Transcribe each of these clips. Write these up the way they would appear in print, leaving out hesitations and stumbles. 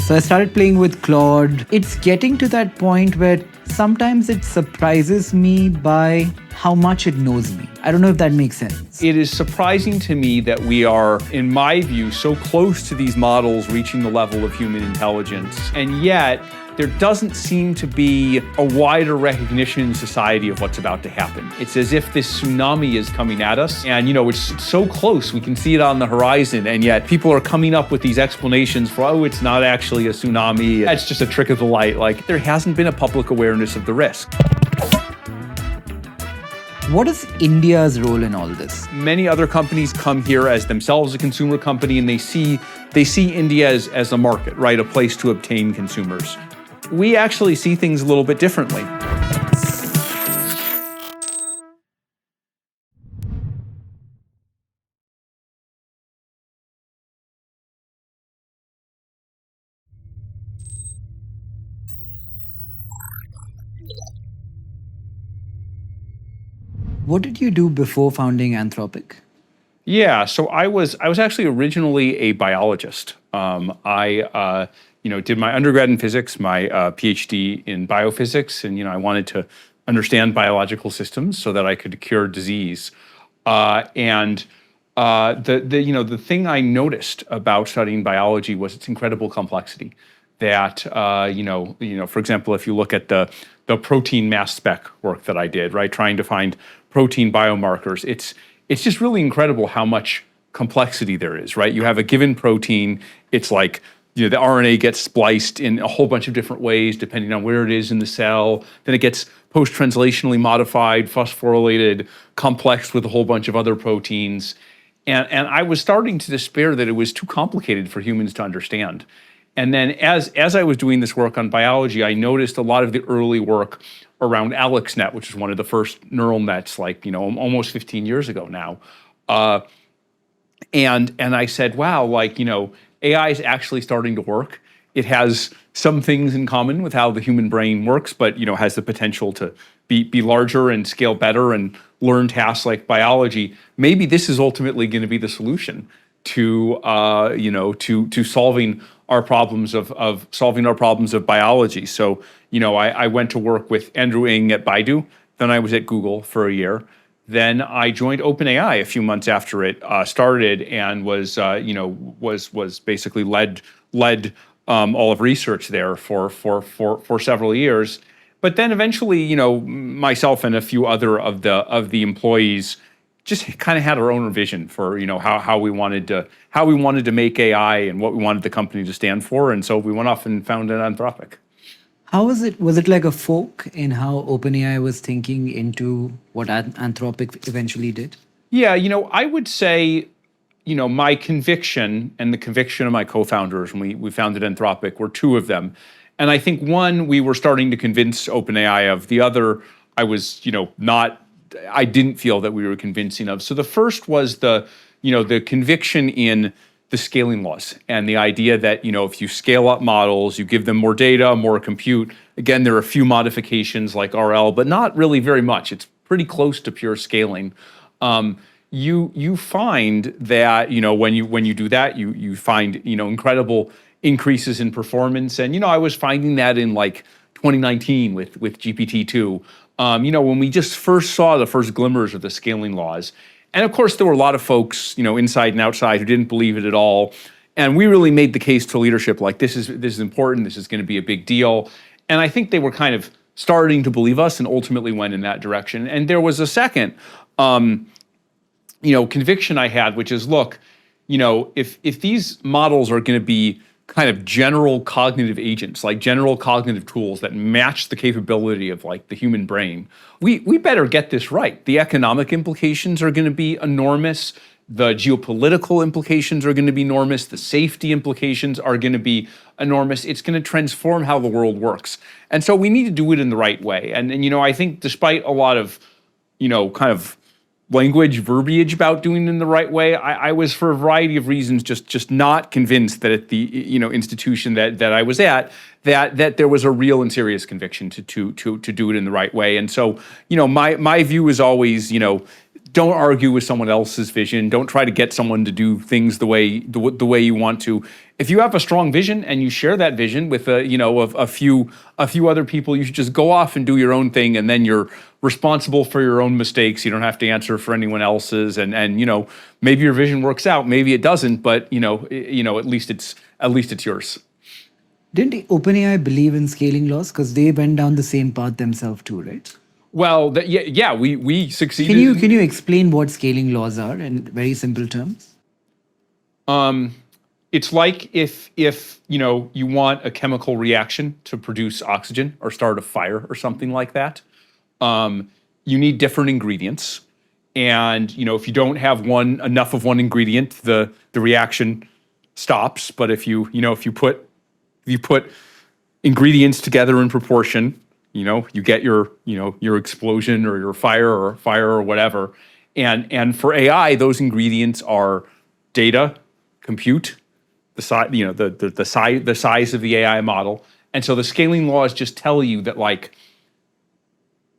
So I started playing with Claude. It's getting to that point where sometimes it surprises me by how much it knows me. I don't know if that makes sense. It is surprising to me that we are, in my view, so close to these models reaching the level of human intelligence, and yet there doesn't seem to be a wider recognition in society of what's about to happen. It's as if this tsunami is coming at us, and it's so close, we can see it on the horizon, and yet people are coming up with these explanations for, oh, it's not actually a tsunami, it's just a trick of the light. Like, there hasn't been a public awareness of the risk. What is India's role in all this? Many other companies come here as themselves a consumer company, and they see India as a market, right? A place to obtain consumers. We actually see things a little bit differently. What did you do before founding Anthropic? Yeah, so I was actually originally a biologist. I did my undergrad in physics, my PhD in biophysics, and I wanted to understand biological systems so that I could cure disease. The thing I noticed about studying biology was its incredible complexity. That for example, if you look at the protein mass spec work that I did, right, trying to find protein biomarkers, it's just really incredible how much complexity there is, right? You have a given protein, it's like, the RNA gets spliced in a whole bunch of different ways depending on where it is in the cell. Then it gets post-translationally modified, phosphorylated, complexed with a whole bunch of other proteins. And I was starting to despair that it was too complicated for humans to understand. And then as I was doing this work on biology, I noticed a lot of the early work around AlexNet, which is one of the first neural nets, like, almost 15 years ago now. And I said, wow, like, AI is actually starting to work. It has some things in common with how the human brain works, but has the potential to be larger and scale better and learn tasks like biology. Maybe this is ultimately going to be the solution to solving our problems of biology. So I went to work with Andrew Ng at Baidu. Then I was at Google for a year. Then I joined OpenAI a few months after it started, and was basically led all of research there for several years. But then eventually, myself and a few other of the employees just kind of had our own vision for how we wanted to make AI and what we wanted the company to stand for, and so we went off and founded Anthropic. How was it? Was it like a fork in how OpenAI was thinking into what Anthropic eventually did? Yeah, I would say, my conviction and the conviction of my co-founders when we founded Anthropic were two of them. And I think one, we were starting to convince OpenAI of. The other, I didn't feel that we were convincing of. So the first was the conviction in the scaling laws and the idea that, if you scale up models, you give them more data, more compute. Again, there are a few modifications like RL, but not really very much. It's pretty close to pure scaling. You find that, when you do that, you find, incredible increases in performance. And, I was finding that in like 2019 with GPT-2, when we just first saw the first glimmers of the scaling laws. And of course, there were a lot of folks, inside and outside, who didn't believe it at all. And we really made the case to leadership, like, this is important, this is going to be a big deal. And I think they were kind of starting to believe us and ultimately went in that direction. And there was a second, conviction I had, which is, look, if these models are going to be kind of general cognitive agents, like general cognitive tools that match the capability of like the human brain, we better get this right. The economic implications are going to be enormous. The geopolitical implications are going to be enormous. The safety implications are going to be enormous. It's going to transform how the world works. And so we need to do it in the right way. And I think despite a lot of, kind of verbiage about doing it in the right way, I was, for a variety of reasons, just not convinced that at the institution that I was at, that there was a real and serious conviction to do it in the right way. And so my view is always don't argue with someone else's vision. Don't try to get someone to do things the way you want to. If you have a strong vision and you share that vision with a few other people, you should just go off and do your own thing, and then you're responsible for your own mistakes. You don't have to answer for anyone else's, and maybe your vision works out, maybe it doesn't, but at least it's yours. Didn't OpenAI believe in scaling laws? Because they went down the same path themselves too, right? Well, we succeeded. Can you explain what scaling laws are in very simple terms? It's like if you want a chemical reaction to produce oxygen or start a fire or something like that, you need different ingredients, and if you don't have enough of one ingredient, the reaction stops. But if you put ingredients together in proportion, you get your explosion or your fire or whatever. And for AI, those ingredients are data, compute, the size of the AI model. And so the scaling laws just tell you that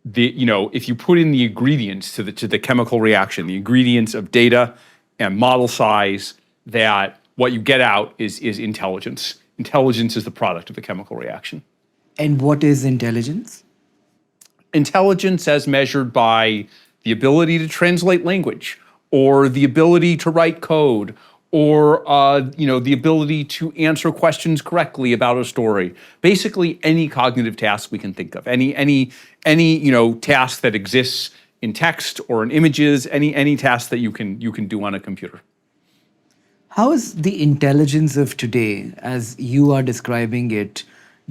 if you put in the ingredients to the chemical reaction, the ingredients of data and model size, that what you get out is intelligence. Intelligence is the product of the chemical reaction. And what is intelligence? Intelligence as measured by the ability to translate language, or the ability to write code, or the ability to answer questions correctly about a story. Basically, any cognitive task we can think of, any task that exists in text or in images, any task that you can do on a computer. How is the intelligence of today, as you are describing it,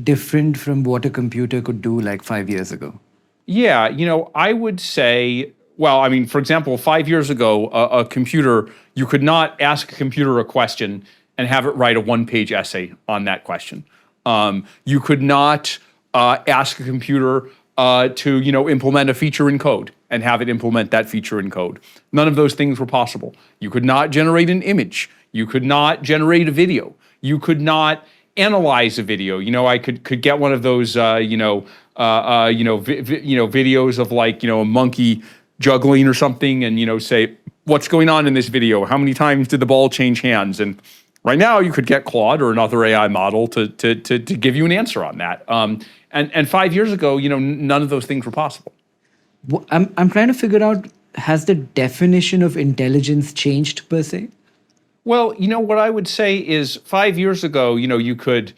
different from what a computer could do 5 years ago? Yeah, I would say, for example, 5 years ago, a computer, you could not ask a computer a question and have it write a one-page essay on that question. You could not ask a computer to implement a feature in code and have it implement that feature in code. None of those things were possible. You could not generate an image. You could not generate a video. You could not analyze a video. I could get one of those videos of a monkey juggling or something, and say, what's going on in this video? How many times did the ball change hands? And right now you could get Claude or another AI model to give you an answer on that. And 5 years ago, none of those things were possible. I'm trying to figure out, has the definition of intelligence changed per se? Well, what I would say is 5 years ago, you could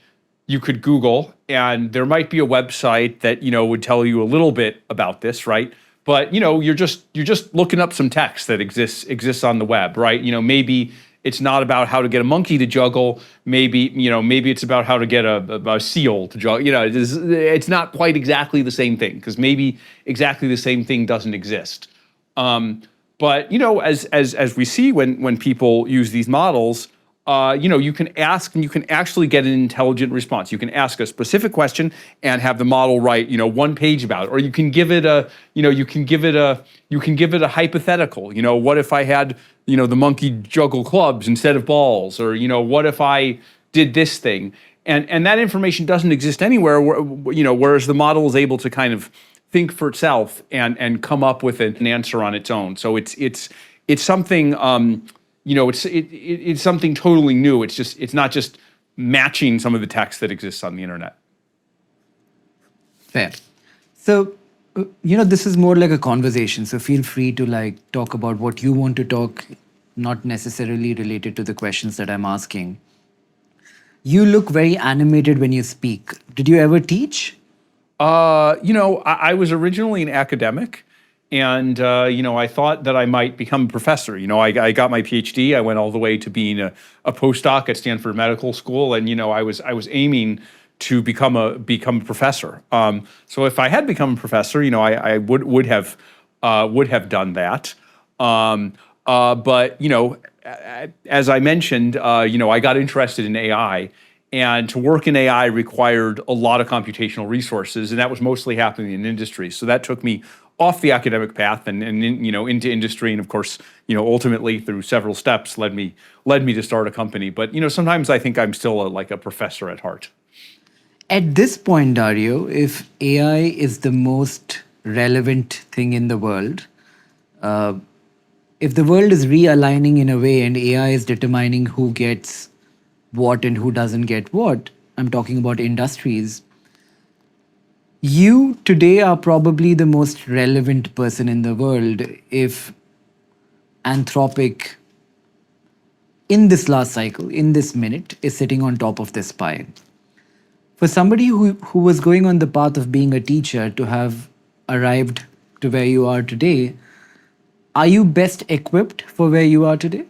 Google, and there might be a website that would tell you a little bit about this, right? But you're just looking up some text that exists on the web, right? Maybe it's not about how to get a monkey to juggle. Maybe it's about how to get a seal to juggle. It's not quite exactly the same thing, because maybe exactly the same thing doesn't exist. But as we see when people use these models, you can ask and you can actually get an intelligent response. You can ask a specific question and have the model write one page about it, or you can give it a hypothetical. What if I had the monkey juggle clubs instead of balls, or what if I did this thing, and that information doesn't exist anywhere. Whereas the model is able to kind of think for itself and come up with an answer on its own. So it's something it's something totally new. It's not just matching some of the text that exists on the internet. Fair. So this is more like a conversation. So feel free to talk about what you want to talk, not necessarily related to the questions that I'm asking. You look very animated when you speak. Did you ever teach? I was originally an academic, and I thought that I might become a professor. I got my PhD. I went all the way to being a postdoc at Stanford Medical School, and I was aiming to become a professor. So if I had become a professor, I would have done that. But as I mentioned, I got interested in AI. And to work in AI required a lot of computational resources, and that was mostly happening in industry. So that took me off the academic path and into industry, and of course, ultimately through several steps led me to start a company. But sometimes I think I'm still a professor at heart. At this point, Dario, if AI is the most relevant thing in the world, if the world is realigning in a way and AI is determining who gets what and who doesn't get what, I'm talking about industries, you today are probably the most relevant person in the world if Anthropic, in this last cycle, in this minute, is sitting on top of this pile. For somebody who was going on the path of being a teacher to have arrived to where you are today, are you best equipped for where you are today?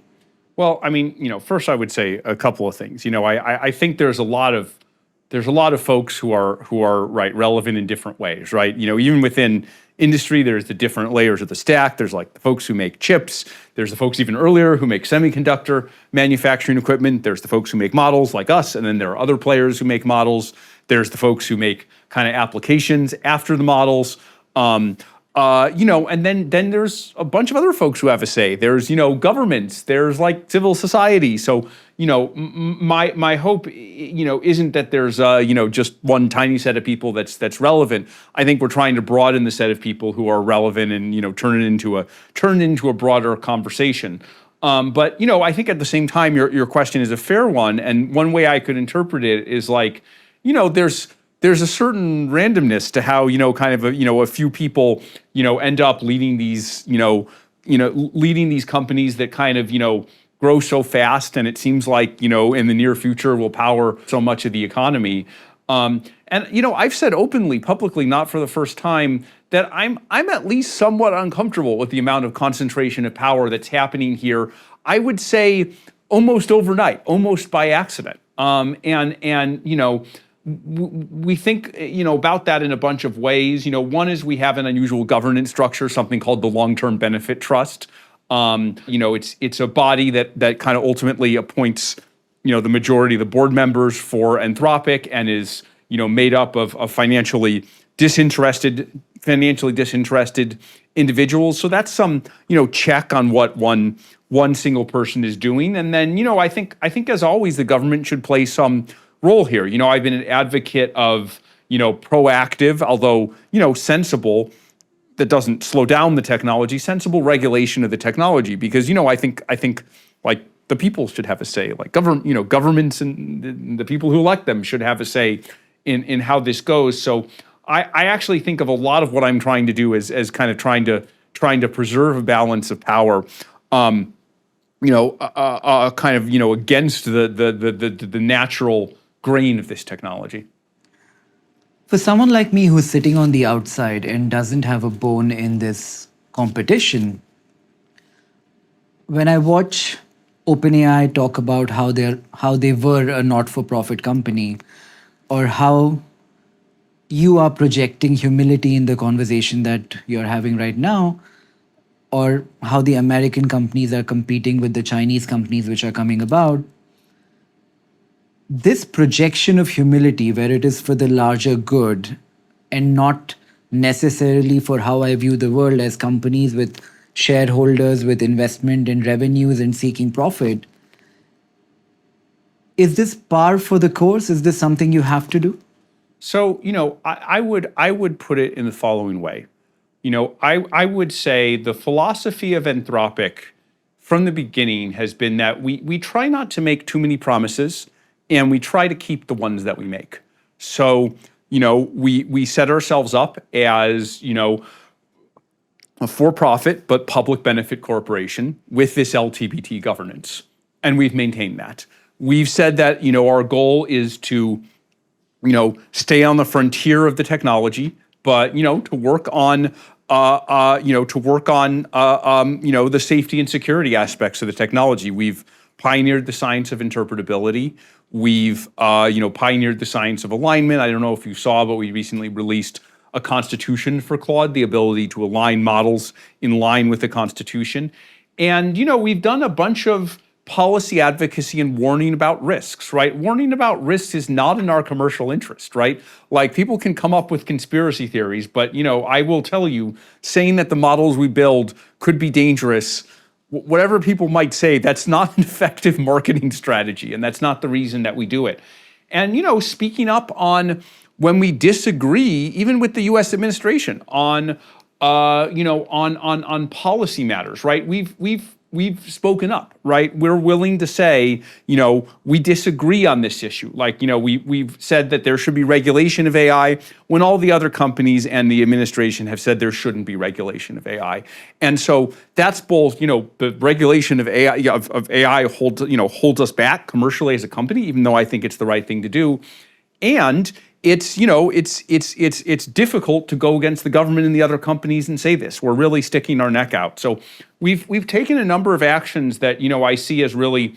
Well, I mean, first I would say a couple of things. I think there's a lot of folks who are right relevant in different ways, right? Even within industry, there's the different layers of the stack. There's like the folks who make chips. There's the folks even earlier who make semiconductor manufacturing equipment. There's the folks who make models like us, and then there are other players who make models. There's the folks who make kind of applications after the models. And then there's a bunch of other folks who have a say. There's, governments, there's like civil society. So, my hope, isn't that there's, just one tiny set of people that's relevant. I think we're trying to broaden the set of people who are relevant and, turn it into a broader conversation. But, I think at the same time, your question is a fair one. And one way I could interpret it is like, there's a certain randomness to how, kind of a few people, end up leading these, leading these companies that kind of, grow so fast, and it seems like, in the near future will power so much of the economy. And I've said openly, publicly, not for the first time, that I'm at least somewhat uncomfortable with the amount of concentration of power that's happening here. I would say almost overnight, almost by accident. We think, about that in a bunch of ways. One is we have an unusual governance structure, something called the Long-Term Benefit Trust. It's a body that kind of ultimately appoints, the majority of the board members for Anthropic and is, made up of financially disinterested individuals. So that's some, check on what one single person is doing. And then, I think as always, the government should play some role here. I've been an advocate of, proactive, although, sensible, that doesn't slow down the technology, sensible regulation of the technology, because, I think like the people should have a say, like governments and the people who elect them should have a say in how this goes. So I actually think of a lot of what I'm trying to do as kind of trying to preserve a balance of power. Kind of, against the natural grain of this technology. For someone like me who's sitting on the outside and doesn't have a bone in this competition, when I watch OpenAI talk about how they were a not-for-profit company, or how you are projecting humility in the conversation that you're having right now, or how the American companies are competing with the Chinese companies which are coming about, this projection of humility, where it is for the larger good and not necessarily for how I view the world as companies with shareholders, with investment and revenues and seeking profit, is this par for the course? Is this something you have to do? So, I would put it in the following way. I would say the philosophy of Anthropic from the beginning has been that we try not to make too many promises, and we try to keep the ones that we make. So, we set ourselves up as, a for-profit but public benefit corporation with this LTBT governance, and we've maintained that. We've said that, our goal is to, stay on the frontier of the technology, but, to work on the safety and security aspects of the technology. We've pioneered the science of interpretability. We've, pioneered the science of alignment. I don't know if you saw, but we recently released a constitution for Claude, the ability to align models in line with the constitution. And, we've done a bunch of policy advocacy and warning about risks, right? Warning about risks is not in our commercial interest, right? Like, people can come up with conspiracy theories, but, I will tell you, saying that the models we build could be dangerous, whatever people might say, that's not an effective marketing strategy, and that's not the reason that we do it. And, speaking up on when we disagree, even with the U.S. administration, on on policy matters, right? We've spoken up, right? We're willing to say, we disagree on this issue. Like, we've said that there should be regulation of AI when all the other companies and the administration have said there shouldn't be regulation of AI. And so that's both, the regulation of AI holds us back commercially as a company, even though I think it's the right thing to do. And it's difficult to go against the government and the other companies and say this. We're really sticking our neck out. So we've taken a number of actions that I see as really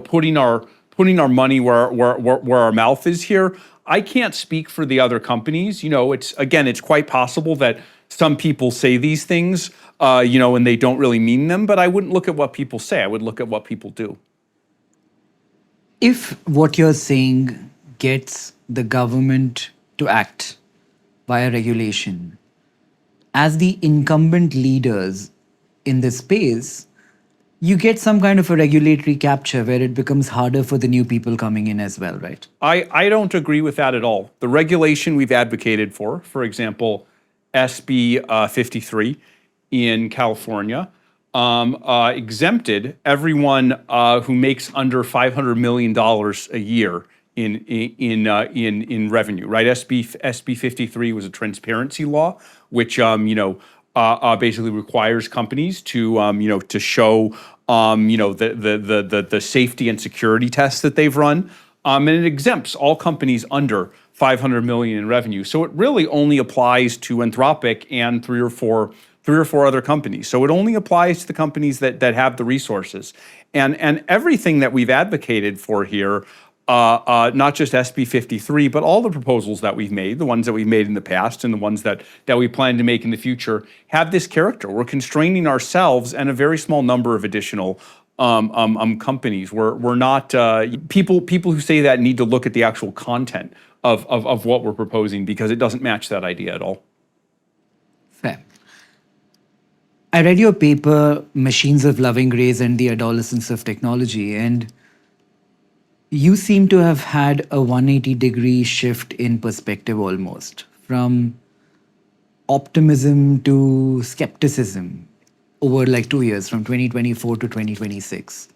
putting our money where our mouth is here. I can't speak for the other companies. It's quite possible that some people say these things and they don't really mean them, but I wouldn't look at what people say. I would look at what people do. If what you're saying gets the government to act via regulation, as the incumbent leaders in this space, you get some kind of a regulatory capture where it becomes harder for the new people coming in as well, right? I don't agree with that at all. The regulation we've advocated for example, SB 53 in California, exempted everyone who makes under $500 million a year in revenue, right? SB 53 was a transparency law, which basically requires companies to to show the safety and security tests that they've run, and it exempts all companies under 500 million in revenue. So it really only applies to Anthropic and three or four other companies. So it only applies to the companies that have the resources, and everything that we've advocated for here. Not just SB 53, but all the proposals that we've made, the ones that we've made in the past and the ones that we plan to make in the future, have this character. We're constraining ourselves and a very small number of additional companies. We're not people who say that need to look at the actual content of what we're proposing, because it doesn't match that idea at all. Fair. I read your paper, Machines of Loving Grace and the Adolescence of Technology, and you seem to have had a 180-degree shift in perspective almost, from optimism to skepticism over like 2 years, from 2024 to 2026.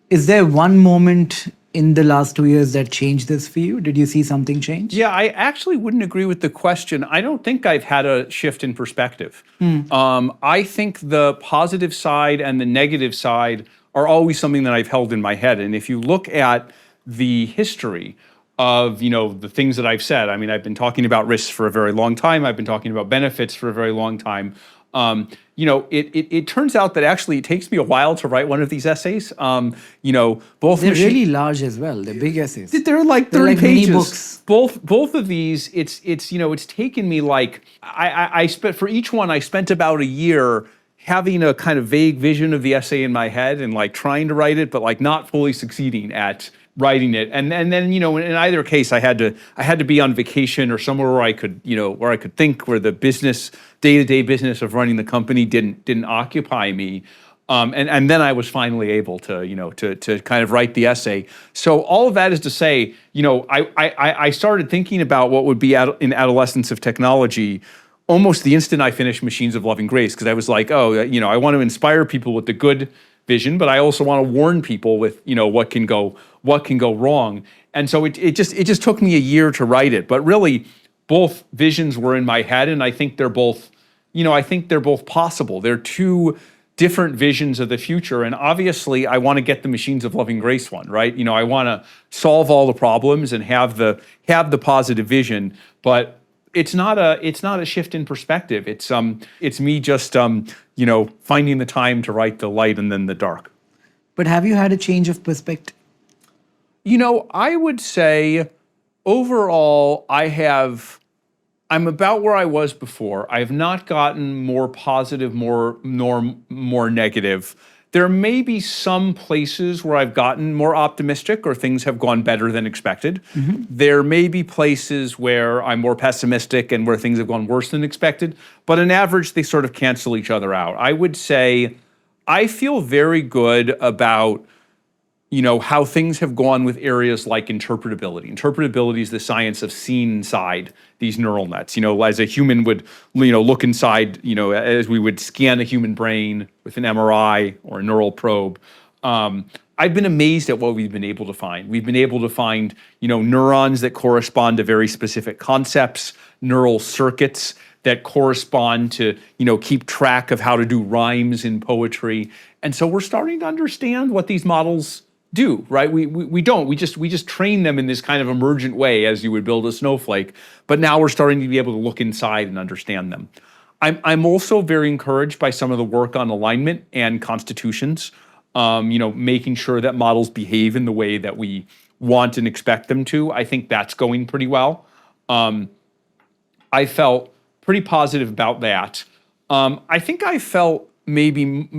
Is there one moment in the last 2 years that changed this for you? Did you see something change? Yeah, I actually wouldn't agree with the question. I don't think I've had a shift in perspective. I think the positive side and the negative side are always something that I've held in my head. And if you look at the history of the things that I've said, I mean, I've been talking about risks for a very long time. I've been talking about benefits for a very long time. It turns out that actually it takes me a while to write one of these essays. Both they're really large as well. They're big essays. They're like 30 pages. Mini books. Both of these, it's taken me like I spent for each one. I spent about a year having a kind of vague vision of the essay in my head and like trying to write it, but like not fully succeeding at writing it. And then in either case, I had to be on vacation or somewhere where I could think, where the day-to-day business of running the company didn't occupy me. And then I was finally able to kind of write the essay. So all of that is to say, I started thinking about what would be in adolescence of technology almost the instant I finished Machines of Loving Grace, because I was like, I want to inspire people with the good vision, but I also want to warn people with what can go wrong. And so it just took me a year to write it. But really, both visions were in my head, and I think they're both possible. They're two different visions of the future, and obviously, I want to get the Machines of Loving Grace one right. I want to solve all the problems and have the positive vision, but it's not a shift in perspective. It's me just finding the time to write the light and then the dark. But have you had a change of perspective? I would say overall I'm about where I was before. I have not gotten more positive, more negative. There may be some places where I've gotten more optimistic or things have gone better than expected. Mm-hmm. There may be places where I'm more pessimistic and where things have gone worse than expected. But on average, they sort of cancel each other out. I would say I feel very good about how things have gone with areas like interpretability. Interpretability is the science of seeing inside these neural nets. As a human would, look inside, as we would scan a human brain with an MRI or a neural probe. I've been amazed at what we've been able to find. We've been able to find, neurons that correspond to very specific concepts, neural circuits that correspond to, keep track of how to do rhymes in poetry. And so we're starting to understand what these models do, right? We don't. We just train them in this kind of emergent way as you would build a snowflake. But now we're starting to be able to look inside and understand them. I'm also very encouraged by some of the work on alignment and constitutions. Making sure that models behave in the way that we want and expect them to. I think that's going pretty well. I felt pretty positive about that. I think I felt maybe,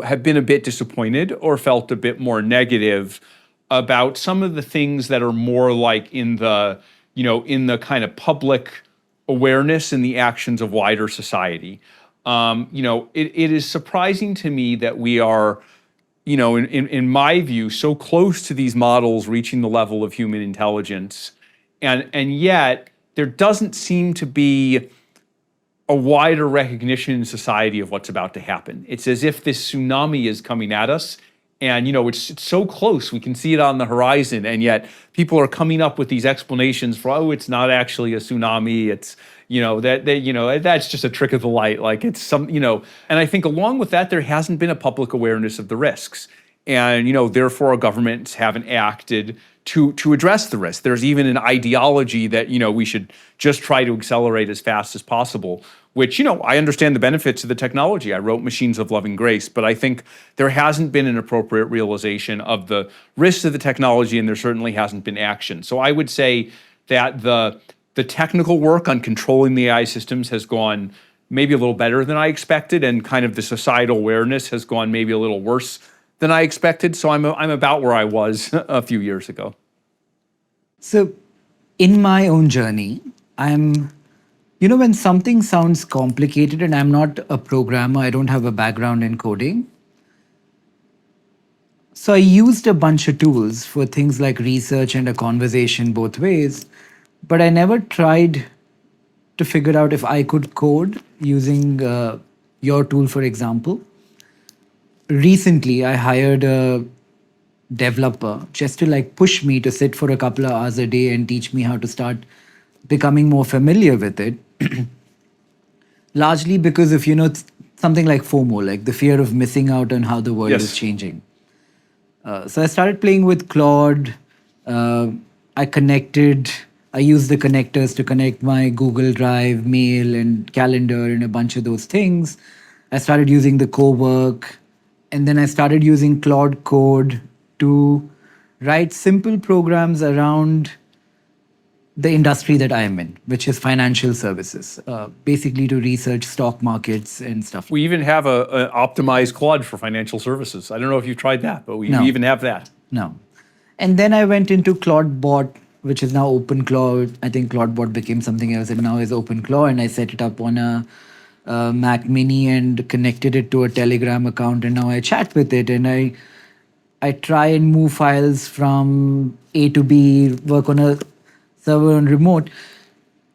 have been a bit disappointed or felt a bit more negative about some of the things that are more like in the kind of public awareness and the actions of wider society. It is surprising to me that we are, in my view, so close to these models reaching the level of human intelligence, and yet there doesn't seem to be a wider recognition in society of what's about to happen. It's as if this tsunami is coming at us, and it's so close, we can see it on the horizon, and yet people are coming up with these explanations for, it's not actually a tsunami, it's that's just a trick of the light, like it's some, and I think along with that, there hasn't been a public awareness of the risks. And, therefore governments haven't acted to address the risk. There's even an ideology that, we should just try to accelerate as fast as possible, which, I understand the benefits of the technology. I wrote Machines of Loving Grace, but I think there hasn't been an appropriate realization of the risks of the technology, and there certainly hasn't been action. So I would say that the technical work on controlling the AI systems has gone maybe a little better than I expected, and kind of the societal awareness has gone maybe a little worse than I expected. So I'm about where I was a few years ago. So in my own journey, when something sounds complicated and I'm not a programmer, I don't have a background in coding. So I used a bunch of tools for things like research and a conversation both ways, but I never tried to figure out if I could code using your tool, for example. Recently, I hired a developer just to push me to sit for a couple of hours a day and teach me how to start becoming more familiar with it. Largely because of, something like FOMO, like the fear of missing out on how the world is changing. So I started playing with Claude. I used the connectors to connect my Google Drive, mail, and calendar, and a bunch of those things. I started using the co-work. And then I started using Claude Code to write simple programs around the industry that I am in, which is financial services, basically to research stock markets and stuff. We even have an optimized Claude for financial services. I don't know if you've tried that, but we even have that. No. And then I went into ClaudeBot, which is now OpenClaw. I think ClaudeBot became something else and now is OpenClaw. And I set it up on a Mac Mini and connected it to a Telegram account, and now I chat with it, and I try and move files from A to B, work on a server on remote.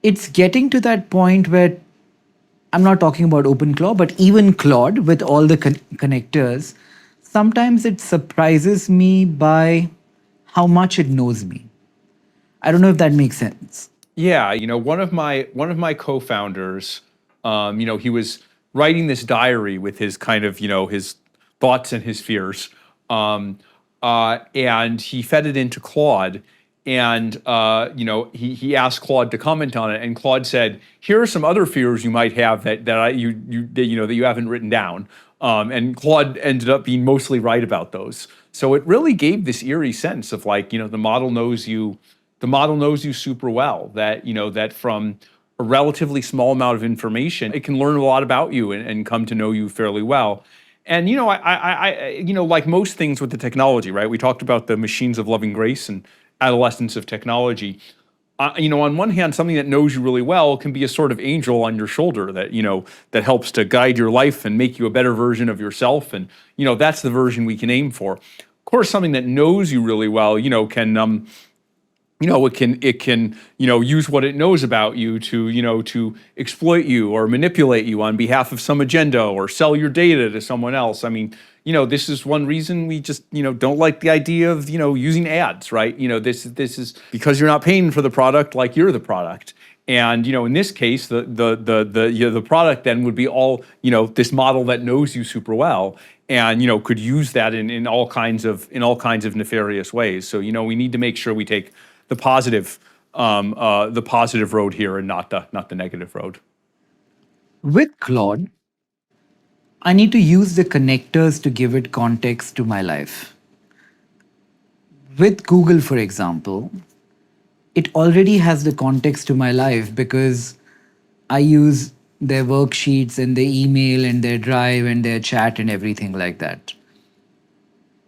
It's getting to that point where I'm not talking about OpenClaw, but even Claude with all the connectors, sometimes it surprises me by how much it knows me. I don't know if that makes sense. Yeah, one of my co-founders, he was writing this diary with his kind of, his thoughts and his fears. And he fed it into Claude, and he asked Claude to comment on it, and Claude said, "Here are some other fears you might have that you haven't written down." And Claude ended up being mostly right about those. So it really gave this eerie sense of the model knows you. The model knows you super well. That from a relatively small amount of information, it can learn a lot about you and come to know you fairly well. And I like most things with the technology, right? We talked about the machines of loving grace and adolescence of technology. On one hand, something that knows you really well can be a sort of angel on your shoulder that helps to guide your life and make you a better version of yourself. And that's the version we can aim for. course, something that knows you really well, can it can use what it knows about you to exploit you or manipulate you on behalf of some agenda or sell your data to someone else. I mean, this is one reason we just don't like the idea of using ads, right? This is because you're not paying for the product like you're the product. And in this case, the product then would be all this model that knows you super well, and could use that in all kinds of nefarious ways. So we need to make sure we take the positive road here and not the negative road. With Claude, I need to use the connectors to give it context to my life. With Google, for example, it already has the context to my life because I use their worksheets and their email and their drive and their chat and everything like that.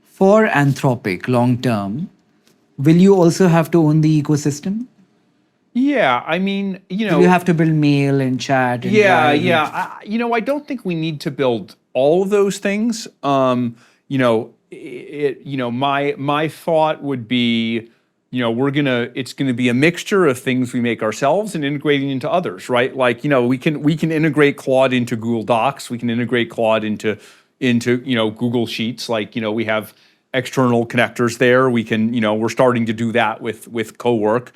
For Anthropic long term, will you also have to own the ecosystem? Yeah, I mean, Do you have to build mail and chat? And yeah, drive yeah. I don't think we need to build all of those things. My thought would be, it's gonna be a mixture of things we make ourselves and integrating into others, right? Like, we can integrate Claude into Google Docs. We can integrate Claude into Google Sheets. Like, we have external connectors there. We can, we're starting to do that with Cowork.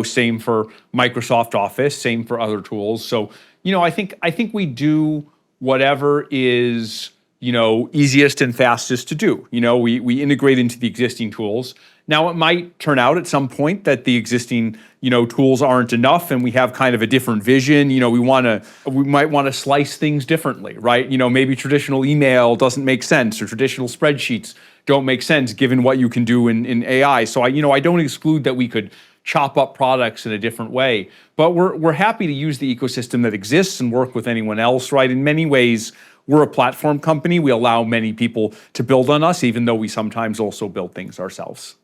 Same for Microsoft Office. Same for other tools. So, I think we do whatever is easiest and fastest to do. We integrate into the existing tools. Now, it might turn out at some point that the existing tools aren't enough, and we have kind of a different vision. We might want to slice things differently, right? Maybe traditional email doesn't make sense, or traditional spreadsheets don't make sense given what you can do in AI. So I don't exclude that we could chop up products in a different way, but we're happy to use the ecosystem that exists and work with anyone else, right? In many ways, we're a platform company. We allow many people to build on us, even though we sometimes also build things ourselves.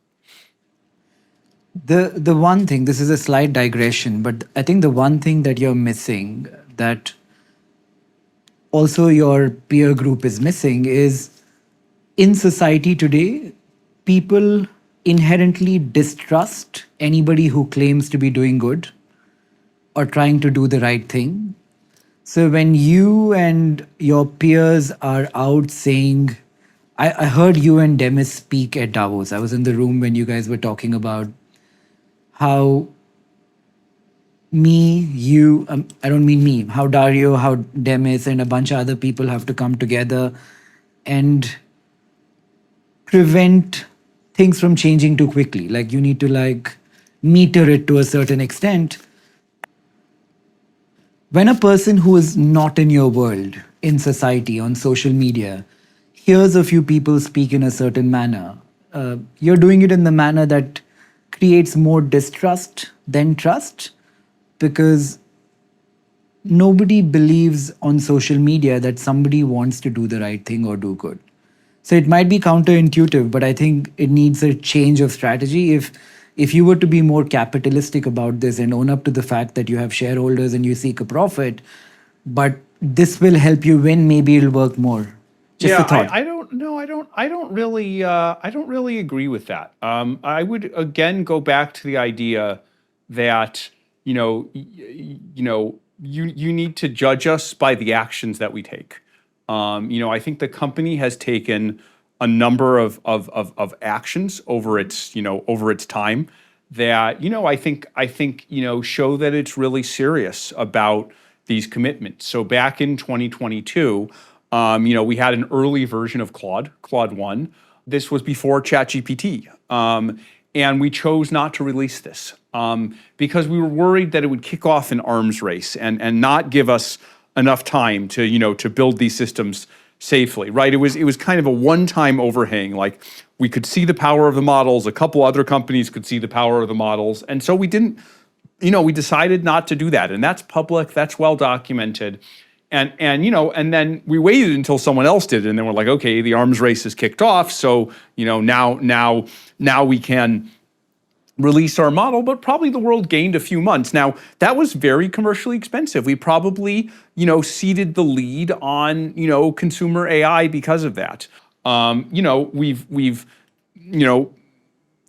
The one thing, this is a slight digression, but I think the one thing that you're missing, that also your peer group is missing, is in society today, people inherently distrust anybody who claims to be doing good or trying to do the right thing. So when you and your peers are out saying, I heard you and Demis speak at Davos. I was in the room when you guys were talking about how I don't mean me, how Dario, how Demis and a bunch of other people have to come together and prevent things from changing too quickly. Like you need to meter it to a certain extent. When a person who is not in your world, in society, on social media, hears a few people speak in a certain manner, you're doing it in the manner that creates more distrust than trust, because nobody believes on social media that somebody wants to do the right thing or do good. So it might be counterintuitive, but I think it needs a change of strategy. If you were to be more capitalistic about this and own up to the fact that you have shareholders and you seek a profit, but this will help you win, maybe it'll work more. Just a thought. I don't really agree with that. I would again go back to the idea that you need to judge us by the actions that we take. I think the company has taken a number of actions over its time that I think show that it's really serious about these commitments. So back in 2022, we had an early version of Claude 1. This was before ChatGPT, and we chose not to release this because we were worried that it would kick off an arms race and not give us enough time to build these systems safely, right? It was kind of a one-time overhang. Like we could see the power of the models, a couple other companies could see the power of the models, and so we didn't. We decided not to do that, and that's public, that's well documented, and then we waited until someone else did it, and then we're like, okay, the arms race is kicked off, so now we can release our model, but probably the world gained a few months. Now, that was very commercially expensive. We probably, ceded the lead on, consumer AI because of that. We've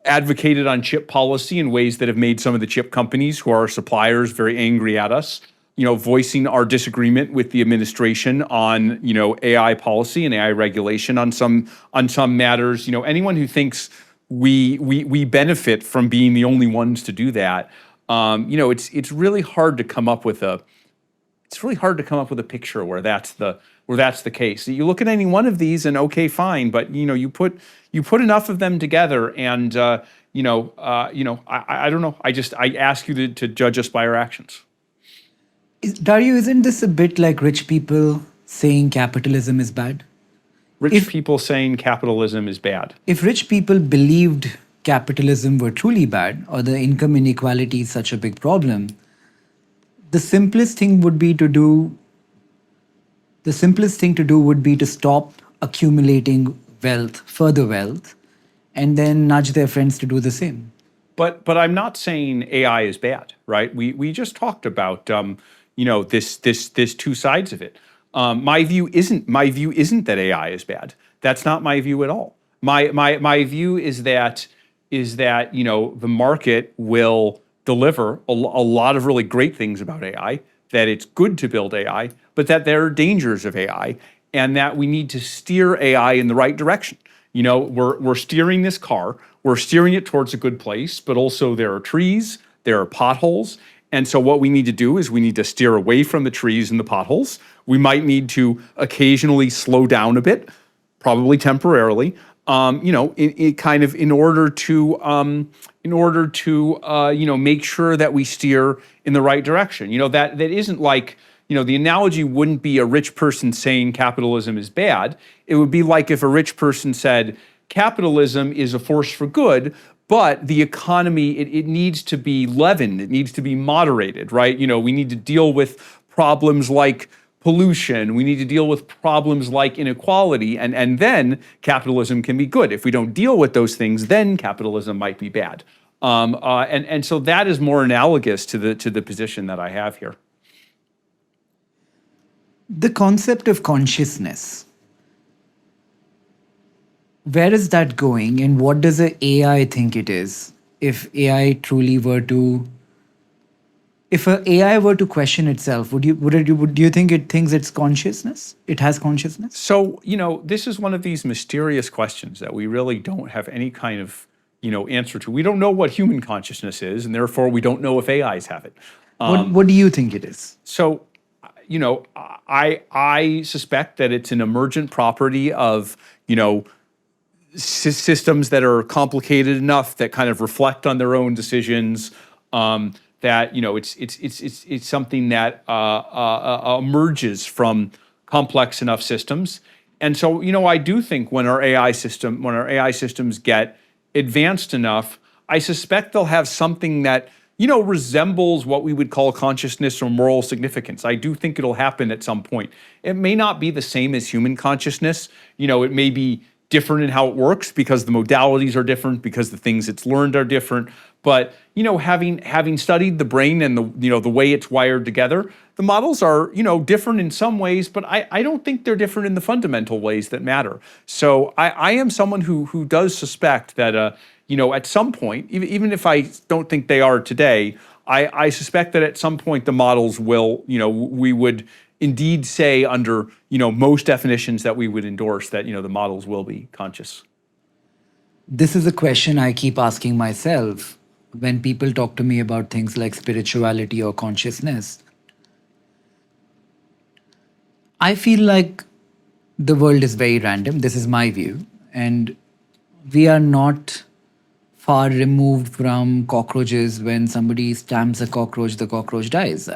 advocated on chip policy in ways that have made some of the chip companies who are our suppliers very angry at us, voicing our disagreement with the administration on, AI policy and AI regulation on some matters. Anyone who thinks we benefit from being the only ones to do that, it's really hard to come up with a picture where that's the case. You look at any one of these and okay, fine, but you put enough of them together, and I don't know. I ask you to judge us by our actions. Dario, isn't this a bit like rich people saying capitalism is bad? Rich people saying capitalism is bad. If rich people believed capitalism were truly bad, or the income inequality is such a big problem, the simplest thing would be to do would be to stop accumulating further wealth, and then nudge their friends to do the same. But I'm not saying AI is bad, right? We just talked about this two sides of it. My view isn't that AI is bad. That's not my view at all. My view is that the market will deliver a lot of really great things about AI, that it's good to build AI, but that there are dangers of AI, and that we need to steer AI in the right direction. We're steering this car, we're steering it towards a good place, but also there are trees, there are potholes. And so what we need to do is we need to steer away from the trees and the potholes. We might need to occasionally slow down a bit, probably temporarily, in order to make sure that we steer in the right direction. That isn't like, the analogy wouldn't be a rich person saying capitalism is bad. It would be like if a rich person said capitalism is a force for good, but the economy, it needs to be leavened, it needs to be moderated, right? We need to deal with problems like pollution, we need to deal with problems like inequality, and then capitalism can be good. If we don't deal with those things, then capitalism might be bad. And so that is more analogous to the position that I have here. The concept of consciousness, where is that going, and what does an AI think it is? If AI were to question itself, do you think it thinks it's consciousness? It has consciousness? So, this is one of these mysterious questions that we really don't have any kind of, answer to. We don't know what human consciousness is, and therefore we don't know if AIs have it. What do you think it is? So, I suspect that it's an emergent property of, systems that are complicated enough that kind of reflect on their own decisions. That it's something that emerges from complex enough systems. And so I do think when our AI systems get advanced enough, I suspect they'll have something that resembles what we would call consciousness or moral significance. I do think it'll happen at some point. It may not be the same as human consciousness. It may be different in how it works because the modalities are different, because the things it's learned are different. But having studied the brain and the way it's wired together, the models are different in some ways, but I don't think they're different in the fundamental ways that matter. So I am someone who does suspect that at some point, even if I don't think they are today, I suspect that at some point the models will, we would indeed say under most definitions that we would endorse that the models will be conscious. This is a question I keep asking myself when people talk to me about things like spirituality or consciousness. I feel like the world is very random. This is my view. And we are not far removed from cockroaches. When somebody stamps a cockroach, the cockroach dies.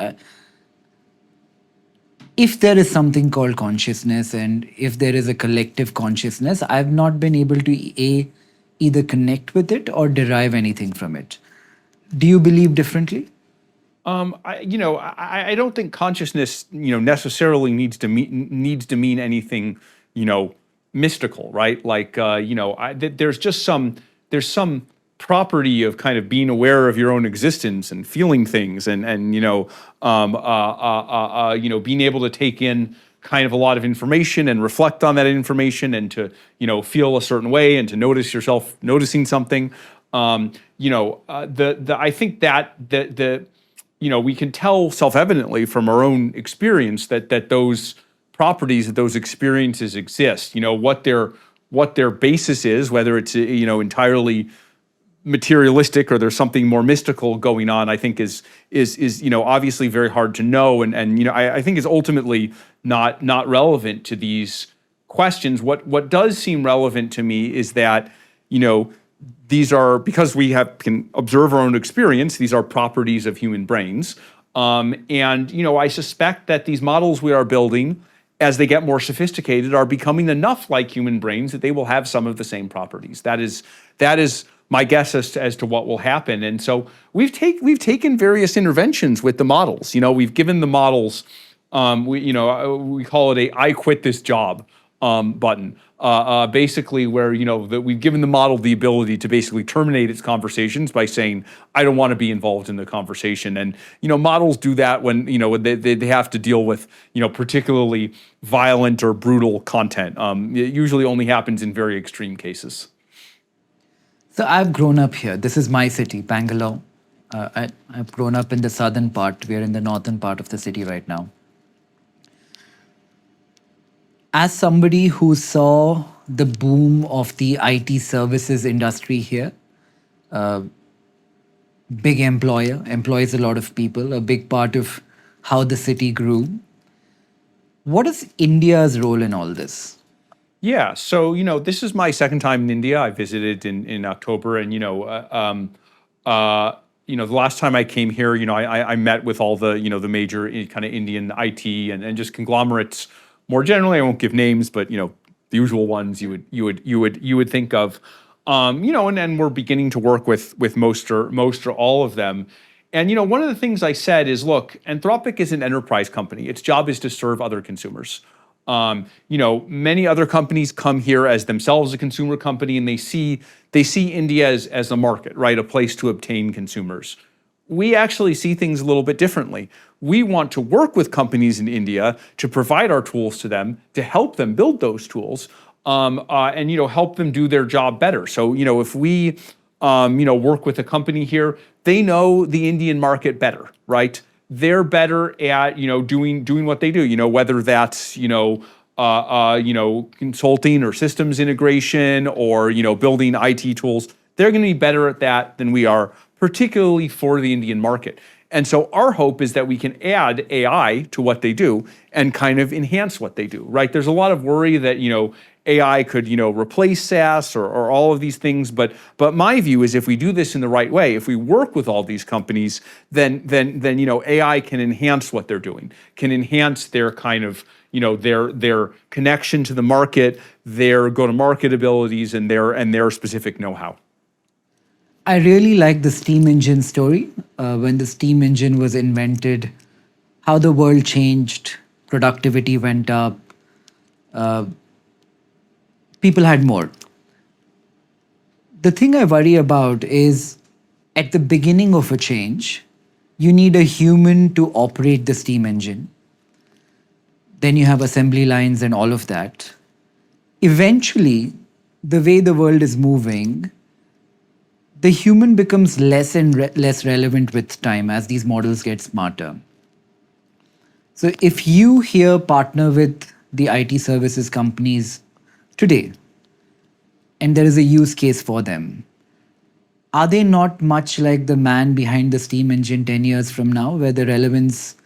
If there is something called consciousness, and if there is a collective consciousness, I've not been able to either connect with it or derive anything from it. Do you believe differently? I don't think consciousness, necessarily needs to mean anything, mystical, right? Like, there's some property of kind of being aware of your own existence and feeling things, and being able to take in kind of a lot of information and reflect on that information and to, feel a certain way and to notice yourself noticing something. I think that we can tell self-evidently from our own experience that those properties, that those experiences exist. What their basis is, whether it's entirely materialistic or there's something more mystical going on, I think is obviously very hard to know, and I think is ultimately not relevant to these questions. What does seem relevant to me is that these are, because we can observe our own experience, these are properties of human brains, and I suspect that these models we are building, as they get more sophisticated, are becoming enough like human brains that they will have some of the same properties. That is my guess as to what will happen. And so we've taken various interventions with the models. We've given the models, we call it a "I quit this job" button. Basically, where we've given the model the ability to basically terminate its conversations by saying, "I don't want to be involved in the conversation." And models do that when they have to deal with particularly violent or brutal content. It usually only happens in very extreme cases. So I've grown up here. This is my city, Bangalore. I've grown up in the southern part. We're in the northern part of the city right now. As somebody who saw the boom of the IT services industry here, big employer, employs a lot of people, a big part of how the city grew. What is India's role in all this? Yeah, so this is my second time in India. I visited in October, and the last time I came here, I met with all the the major kind of Indian IT and just conglomerates more generally. I won't give names, but the usual ones you would think of, and we're beginning to work with most or all of them. And one of the things I said is, look, Anthropic is an enterprise company. Its job is to serve other consumers. Many other companies come here as themselves a consumer company, and they see India as a market, right? A place to obtain consumers. We actually see things a little bit differently. We want to work with companies in India to provide our tools to them, to help them build those tools, and help them do their job better. So if we work with a company here, they know the Indian market better, right? They're better at doing what they do. Whether that's consulting or systems integration or building IT tools. They're going to be better at that than we are, particularly for the Indian market. And so our hope is that we can add AI to what they do and kind of enhance what they do, right? There's a lot of worry that AI could replace SaaS or all of these things, but my view is if we do this in the right way, if we work with all these companies, then AI can enhance what they're doing, can enhance their kind of their connection to the market, their go-to-market abilities, and their specific know-how. I really like the steam engine story. When the steam engine was invented, how the world changed, productivity went up, people had more. The thing I worry about is at the beginning of a change, you need a human to operate the steam engine. Then you have assembly lines and all of that. Eventually, the way the world is moving, the human becomes less and less relevant with time as these models get smarter. So if you here partner with the IT services companies today, and there is a use case for them, are they not much like the man behind the steam engine 10 years from now, where the relevance,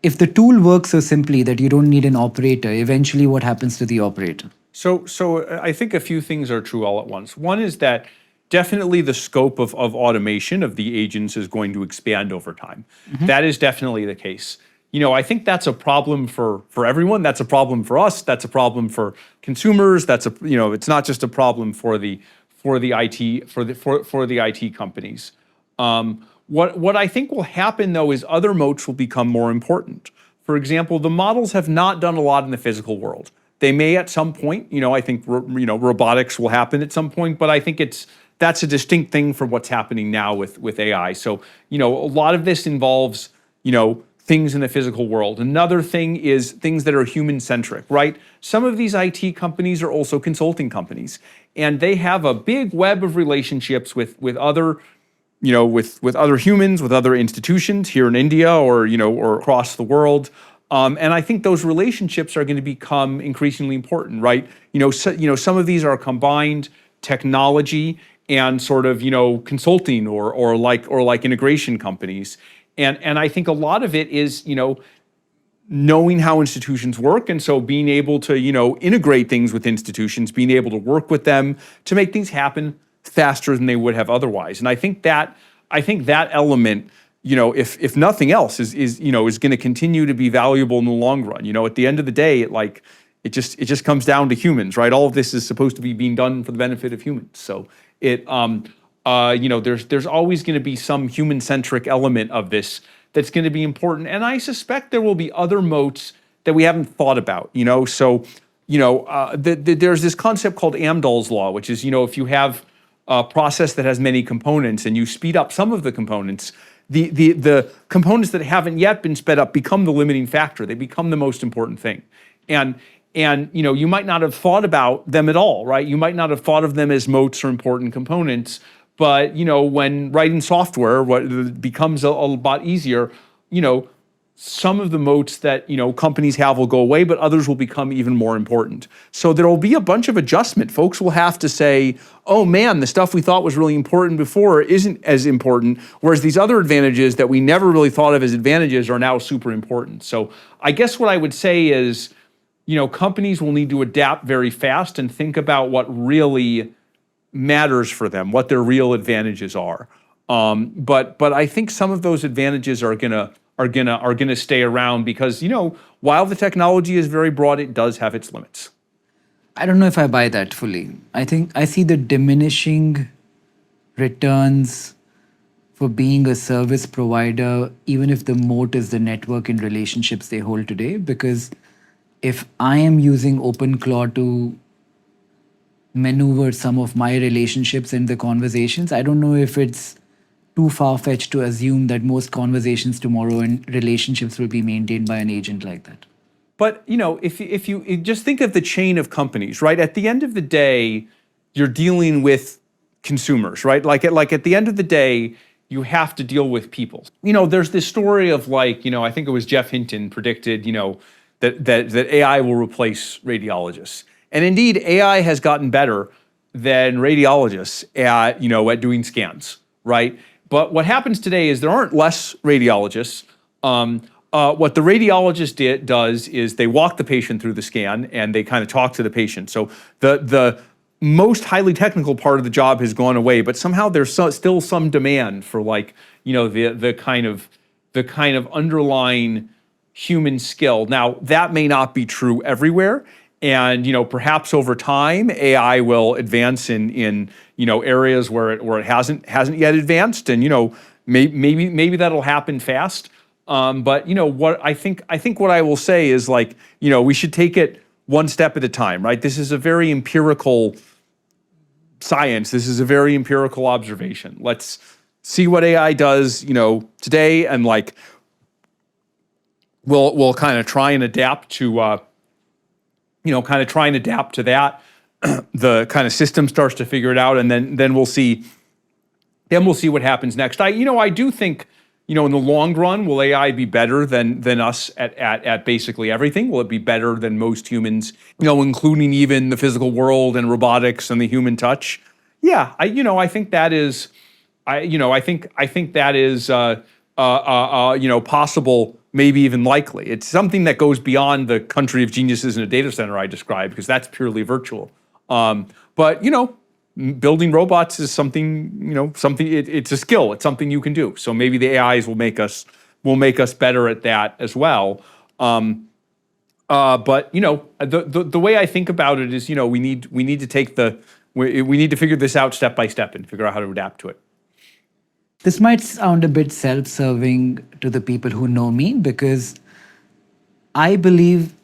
if the tool works so simply that you don't need an operator, eventually what happens to the operator? So I think a few things are true all at once. One is that definitely the scope of automation of the agents is going to expand over time. Mm-hmm. That is definitely the case. I think that's a problem for everyone. That's a problem for us. That's a problem for consumers. It's not just a problem for the IT companies. What I think will happen though is other moats will become more important. For example, the models have not done a lot in the physical world. They may at some point. I think robotics will happen at some point, but I think that's a distinct thing from what's happening now with AI. So a lot of this involves things in the physical world. Another thing is things that are human-centric, right? Some of these IT companies are also consulting companies, and they have a big web of relationships with other, with other humans, with other institutions here in India or across the world. And I think those relationships are going to become increasingly important, right? Some of these are combined technology and sort of consulting or like integration companies. And I think a lot of it is, knowing how institutions work. And so being able to, integrate things with institutions, being able to work with them to make things happen faster than they would have otherwise. And I think that element, if nothing else is going to continue to be valuable in the long run. At the end of the day, it just comes down to humans, right? All of this is supposed to be being done for the benefit of humans. So there's always going to be some human-centric element of this that's going to be important. And I suspect there will be other moats that we haven't thought about, So, there's this concept called Amdahl's law, which is, if you have a process that has many components and you speed up some of the components, the components that haven't yet been sped up become the limiting factor. They become the most important thing. And you might not have thought about them at all, right? You might not have thought of them as moats or important components, but when writing software, what becomes a lot easier, some of the moats that companies have will go away, but others will become even more important. So there will be a bunch of adjustment. Folks will have to say, oh man, the stuff we thought was really important before isn't as important, whereas these other advantages that we never really thought of as advantages are now super important. So I guess what I would say is, companies will need to adapt very fast and think about what really matters for them, what their real advantages are. But I think some of those advantages are gonna stay around because while the technology is very broad, it does have its limits. I don't know if I buy that fully. I think I see the diminishing returns for being a service provider, even if the moat is the network and relationships they hold today. Because if I am using OpenClaw to maneuver some of my relationships in the conversations, I don't know if it's too far-fetched to assume that most conversations tomorrow and relationships will be maintained by an agent like that. But if you just think of the chain of companies, right? At the end of the day, you're dealing with consumers, right? Like at the end of the day, you have to deal with people. There's this story of I think it was Jeff Hinton predicted, that AI will replace radiologists. And indeed, AI has gotten better than radiologists at doing scans, right? But what happens today is there aren't less radiologists. What the radiologist does is they walk the patient through the scan and they kind of talk to the patient. So the most highly technical part of the job has gone away, but somehow there's still some demand for the kind of underlying human skill. Now that may not be true everywhere. And perhaps over time, AI will advance in areas where it hasn't yet advanced, and maybe that'll happen fast. But what I think what I will say is we should take it one step at a time, right? This is a very empirical science. This is a very empirical observation. Let's see what AI does, today, and we'll kind of try and adapt to. That. The kind of system starts to figure it out, and then we'll see. Then we'll see what happens next. I do think, in the long run, will AI be better than us at basically everything? Will it be better than most humans? Including even the physical world and robotics and the human touch. Yeah, I think that is. I think that is possible. Maybe even likely. It's something that goes beyond the country of geniuses in a data center I described, because that's purely virtual. But building robots is something. It's a skill. It's something you can do. So maybe the AIs will make us better at that as well. But the way I think about it is, we need to figure this out step by step and figure out how to adapt to it. This might sound a bit self-serving to the people who know me, because I believe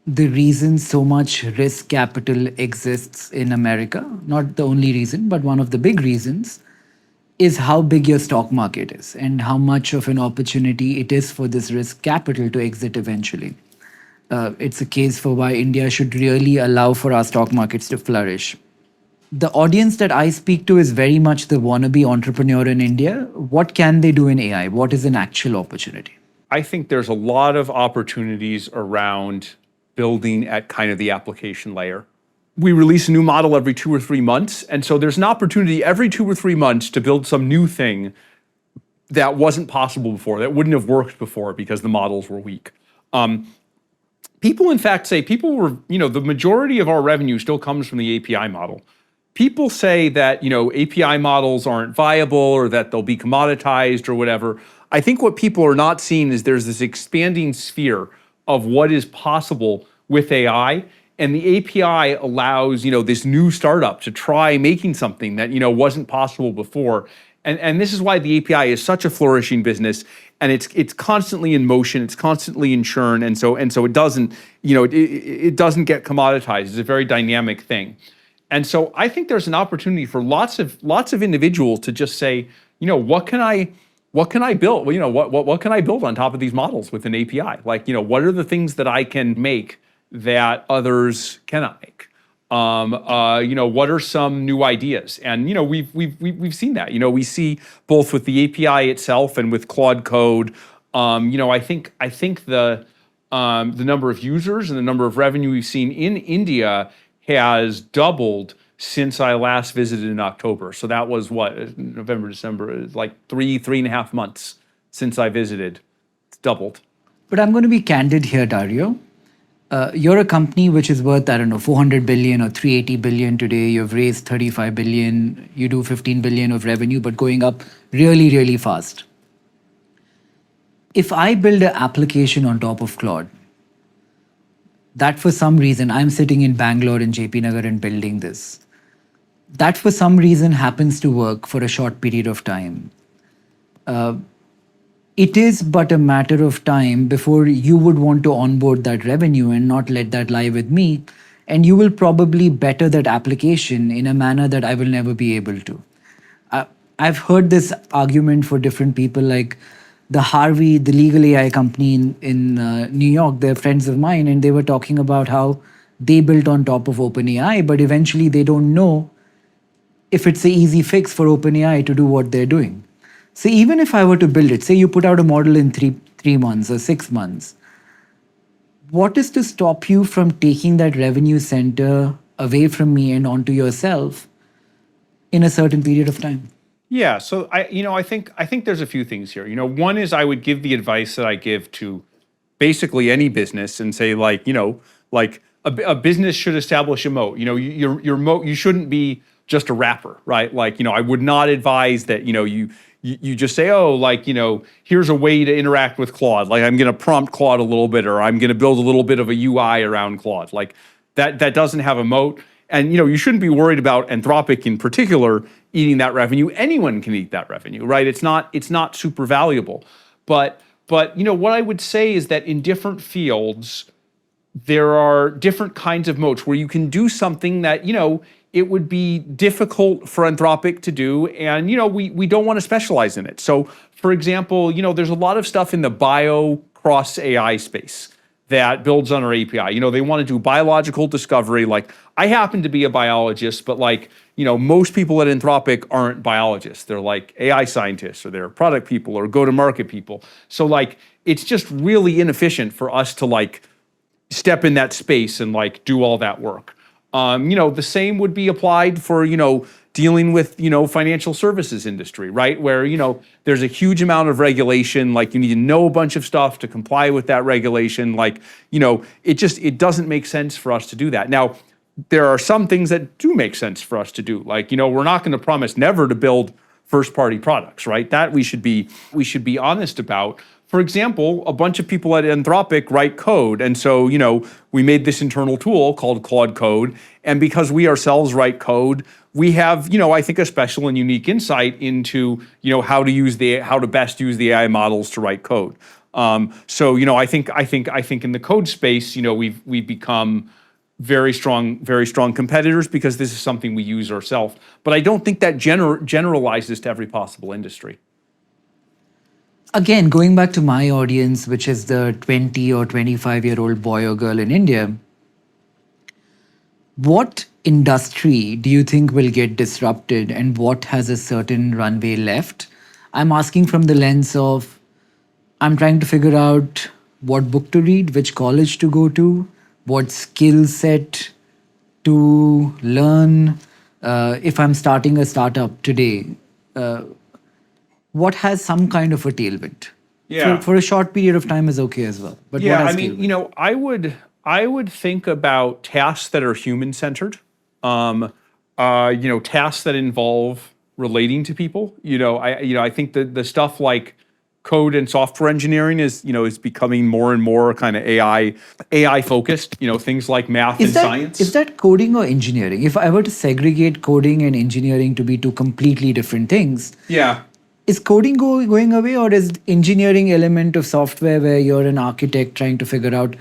the reason so much risk capital exists in America, not the only reason, but one of the big reasons, is how big your stock market is and how much of an opportunity it is for this risk capital to exit eventually. It's a case for why India should really allow for our stock markets to flourish. The audience that I speak to is very much the wannabe entrepreneur in India. What can they do in AI? What is an actual opportunity? I think there's a lot of opportunities around building at kind of the application layer. We release a new model every 2 or 3 months. And so there's an opportunity every 2 or 3 months to build some new thing that wasn't possible before, that wouldn't have worked before because the models were weak. People, in fact, say the majority of our revenue still comes from the API model. People say that, API models aren't viable or that they'll be commoditized or whatever. I think what people are not seeing is there's this expanding sphere of what is possible with AI. And the API allows, this new startup to try making something that, wasn't possible before. And this is why the API is such a flourishing business, and it's constantly in motion, it's constantly in churn, and so it doesn't, it doesn't get commoditized. It's a very dynamic thing. And so I think there's an opportunity for lots of individuals to just say, what can I build? What can I build on top of these models with an API? Like, what are the things that I can make that others cannot make? What are some new ideas? And we've seen that. We see both with the API itself and with Claude Code. I think the number of users and the number of revenue we've seen in India has doubled since I last visited in October. So that was November, December, like 3.5 months since I visited. It's doubled. But I'm going to be candid here, Dario. You're a company which is worth, 400 billion or 380 billion today. You've raised 35 billion. You do 15 billion of revenue, but going up really, really fast. If I build an application on top of Claude, that for some reason, I'm sitting in Bangalore in JP Nagar and building this. That for some reason happens to work for a short period of time. It is but a matter of time before you would want to onboard that revenue and not let that lie with me. And you will probably better that application in a manner that I will never be able to. I've heard this argument for different people, like the Harvey, the legal AI company in New York. They're friends of mine, and they were talking about how they built on top of OpenAI, but eventually they don't know if it's an easy fix for OpenAI to do what they're doing. So even if I were to build it, say you put out a model in three months or 6 months, what is to stop you from taking that revenue center away from me and onto yourself in a certain period of time? Yeah, so I think there's a few things here. One is I would give the advice that I give to basically any business and say, like a business should establish a moat. Your moat, you shouldn't be just a wrapper, right? I would not advise that you just say, here's a way to interact with Claude. Like, I'm going to prompt Claude a little bit, or I'm going to build a little bit of a UI around Claude. Like that doesn't have a moat. And you shouldn't be worried about Anthropic in particular eating that revenue. Anyone can eat that revenue, right? It's not super valuable. But what I would say is that in different fields, there are different kinds of moats where you can do something that, it would be difficult for Anthropic to do, and we don't want to specialize in it. So, for example, there's a lot of stuff in the bio cross AI space that builds on our API. They want to do biological discovery. Like, I happen to be a biologist, but most people at Anthropic aren't biologists. They're like AI scientists, or they're product people, or go-to-market people. So it's just really inefficient for us to step in that space and do all that work. The same would be applied for, dealing with, financial services industry, right? Where, there's a huge amount of regulation, you need to know a bunch of stuff to comply with that regulation. It doesn't make sense for us to do that. Now, there are some things that do make sense for us to do. We're not going to promise never to build first-party products, right? That we should be honest about. For example, a bunch of people at Anthropic write code. And so, we made this internal tool called Claude Code. And because we ourselves write code, we have, I think, a special and unique insight into, how to best use the AI models to write code. So, I think in the code space, we've become very strong competitors because this is something we use ourselves. But I don't think that generalizes to every possible industry. Again, going back to my audience, which is the 20 or 25-year-old boy or girl in India, what industry do you think will get disrupted and what has a certain runway left? I'm asking from the lens of I'm trying to figure out what book to read, which college to go to, what skill set to learn. If I'm starting a startup today, what has some kind of a tailwind? Yeah. For a short period of time is okay as well. But Yeah, what has I mean, tailwind? I would think about tasks that are human-centered, tasks that involve relating to people. I think that the stuff like code and software engineering is becoming more and more kind of AI focused. Things like math and science. Is that coding or engineering? If I were to segregate coding and engineering to be two completely different things, Yeah. is coding going away, or is engineering element of software where you're an architect trying to figure out?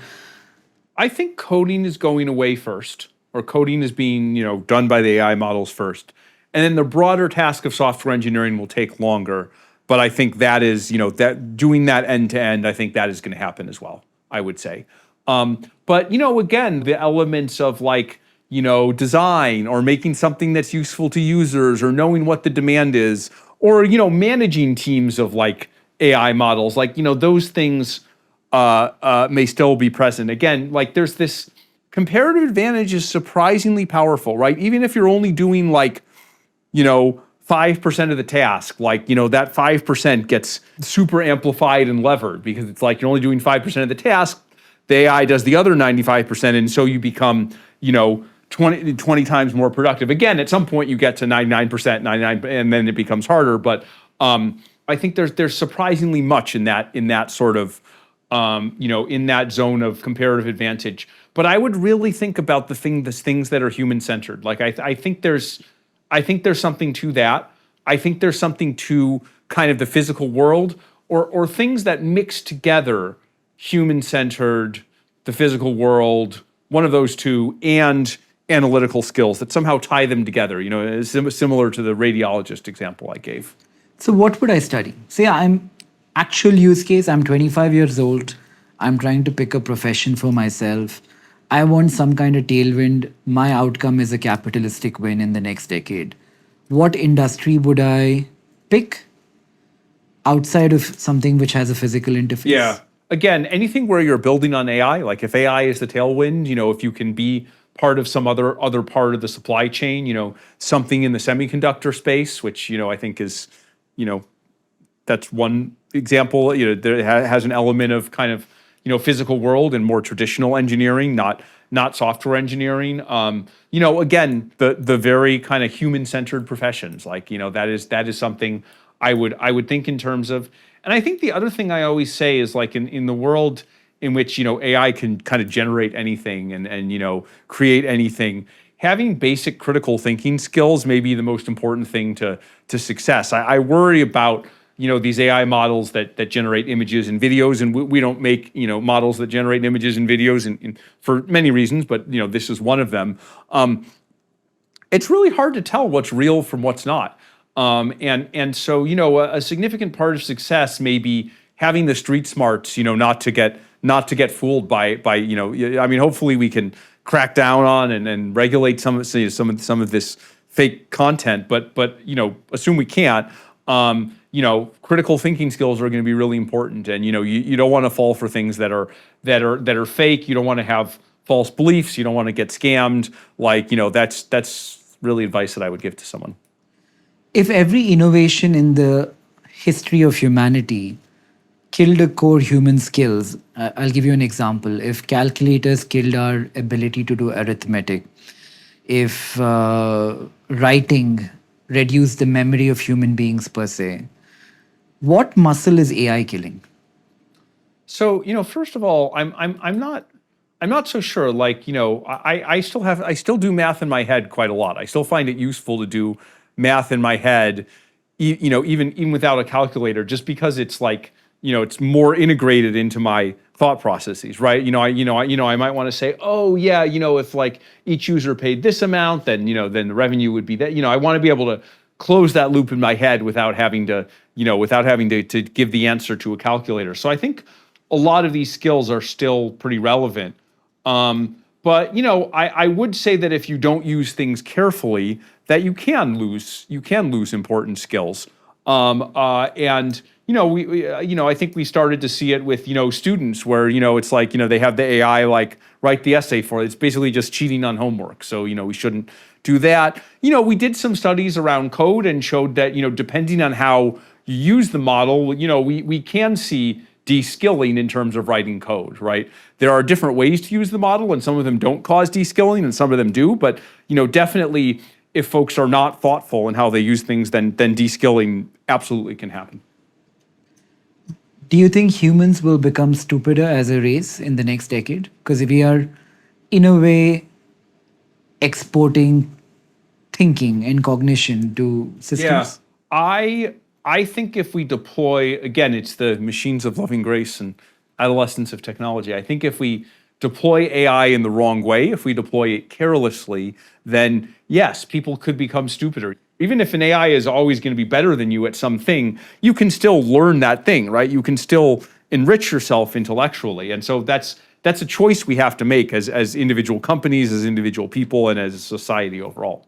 I think coding is going away first, or coding is being done by the AI models first, and then the broader task of software engineering will take longer. But I think that is that doing that end to end, I think that is going to happen as well, I would say. But again, the elements of design or making something that's useful to users or knowing what the demand is, or managing teams of AI models, those things may still be present. Again, there's this comparative advantage is surprisingly powerful, right? Even if you're only doing 5% of the task, that 5% gets super amplified and levered because it's you're only doing 5% of the task. The AI does the other 95%, and so you become 20 times more productive. Again, at some point you get to 99%, 99, and then it becomes harder. But I think there's surprisingly much in that sort of in that zone of comparative advantage. But I would really think about the things that are human centered. I think there's something to that. I think there's something to kind of the physical world or things that mix together human centered, the physical world, one of those two, and analytical skills that somehow tie them together, similar to the radiologist example I gave. So what would I study? Say I'm actual use case, I'm 25 years old, I'm trying to pick a profession for myself. I want some kind of tailwind. My outcome is a capitalistic win in the next decade. What industry would I pick outside of something which has a physical interface? Yeah. Again, anything where you're building on AI, if AI is the tailwind, if you can be part of some other part of the supply chain, something in the semiconductor space, which, I think is, that's one example, there has an element of kind of, physical world and more traditional engineering, not software engineering. Again, the very kind of human-centered professions, that is something I would think in terms of. And I think the other thing I always say is in the world in which AI can kind of generate anything and create anything, having basic critical thinking skills may be the most important thing to success. I worry about these AI models that generate images and videos, and we don't make models that generate images and videos and for many reasons, but this is one of them. It's really hard to tell what's real from what's not. And so a significant part of success may be having the street smarts, not to get fooled by hopefully we can crack down on and regulate some of this fake content, but assume we can't. Critical thinking skills are going to be really important, and you don't want to fall for things that are fake. You don't want to have false beliefs. You don't want to get scammed. That's really advice that I would give to someone. If every innovation in the history of humanity killed a core human skills, I'll give you an example. If calculators killed our ability to do arithmetic, if writing reduced the memory of human beings per se, what muscle is AI killing? So first of all, I'm not so sure. I still do math in my head quite a lot. I still find it useful to do math in my head, even without a calculator, just because it's it's more integrated into my thought processes, right? I might want to say, oh yeah, if like each user paid this amount, then then the revenue would be that. I want to be able to close that loop in my head without having to to give the answer to a calculator. So I think a lot of these skills are still pretty relevant. But I would say that if you don't use things carefully, that you can lose important skills. And I think we started to see it with students where it's like they have the AI like write the essay for it. It's basically just cheating on homework. So we shouldn't do that. We did some studies around code and showed that depending on how you use the model, we can see de-skilling in terms of writing code, right? There are different ways to use the model, and some of them don't cause de-skilling, and some of them do. But definitely, if folks are not thoughtful in how they use things, then de-skilling absolutely can happen. Do you think humans will become stupider as a race in the next decade? Because we are, in a way, exporting thinking and cognition to systems. Yeah, I think if we deploy, again, it's the machines of loving grace and adolescence of technology. I think if we deploy AI in the wrong way, if we deploy it carelessly, then yes, people could become stupider. Even if an AI is always going to be better than you at something, you can still learn that thing, right? You can still enrich yourself intellectually. And so that's a choice we have to make as individual companies, as individual people, and as a society overall.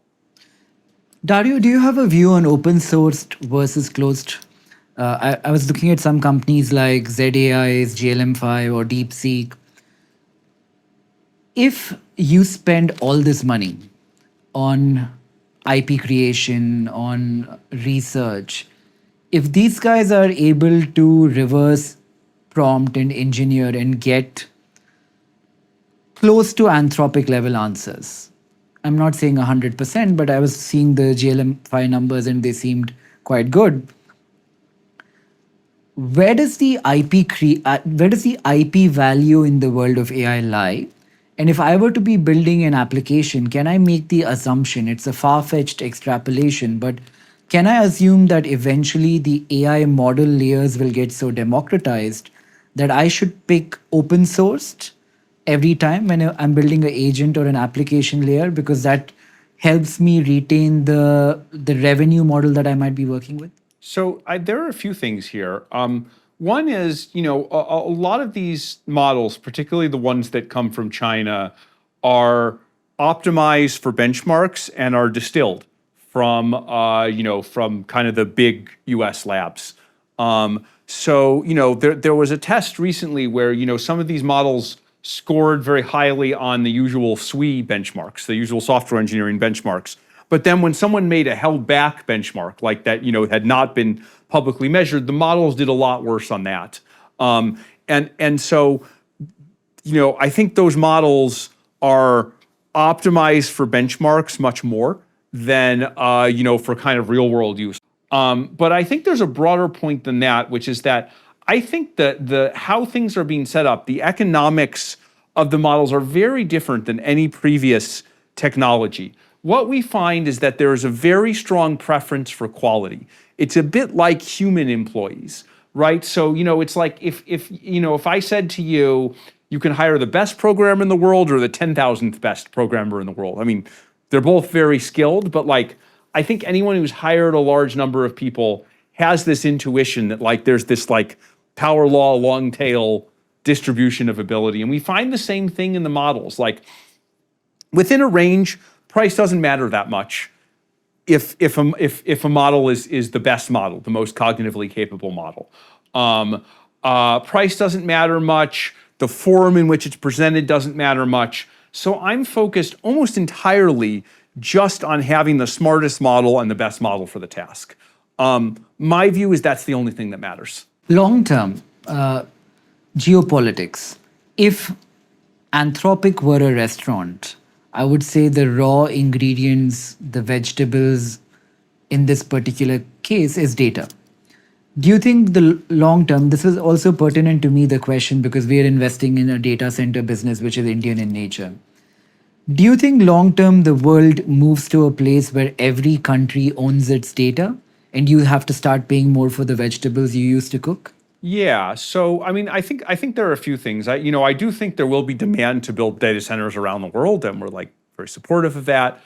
Dario, do you have a view on open sourced versus closed? I was looking at some companies like ZAI's, GLM5 or DeepSeek. If you spend all this money on IP creation, on research, if these guys are able to reverse prompt and engineer and get close to Anthropic level answers, I'm not saying 100%, but I was seeing the GLM5 numbers and they seemed quite good. Where does the IP value in the world of AI lie? And if I were to be building an application, can I make the assumption, it's a far-fetched extrapolation, but can I assume that eventually the AI model layers will get so democratized that I should pick open sourced every time when I'm building an agent or an application layer, because that helps me retain the revenue model that I might be working with? So there are a few things here. One is, a lot of these models, particularly the ones that come from China, are optimized for benchmarks and are distilled from kind of the big US labs. So there was a test recently where, some of these models scored very highly on the usual SWE benchmarks, the usual software engineering benchmarks. But then when someone made a held back benchmark like that, had not been publicly measured, the models did a lot worse on that. And so, I think those models are optimized for benchmarks much more than, for kind of real world use. But I think there's a broader point than that, which is that I think that how things are being set up, the economics of the models are very different than any previous technology. What we find is that there is a very strong preference for quality. It's a bit like human employees, right? So, it's like if I said to you, you can hire the best programmer in the world or the 10,000th best programmer in the world. I mean, they're both very skilled, but like, I think anyone who's hired a large number of people has this intuition that like there's this like power law long tail distribution of ability. And we find the same thing in the models. Like within a range, price doesn't matter that much if a model is the best model, the most cognitively capable model. Price doesn't matter much. The form in which it's presented doesn't matter much. So I'm focused almost entirely just on having the smartest model and the best model for the task. My view is that's the only thing that matters. Long term, geopolitics. If Anthropic were a restaurant, I would say the raw ingredients, the vegetables in this particular case is data. Do you think the long term, this is also pertinent to me, the question, because we are investing in a data center business which is Indian in nature. Do you think long term the world moves to a place where every country owns its data and you have to start paying more for the vegetables you used to cook? Yeah. So, I mean, I think there are a few things. I do think there will be demand to build data centers around the world, and we're like very supportive of that.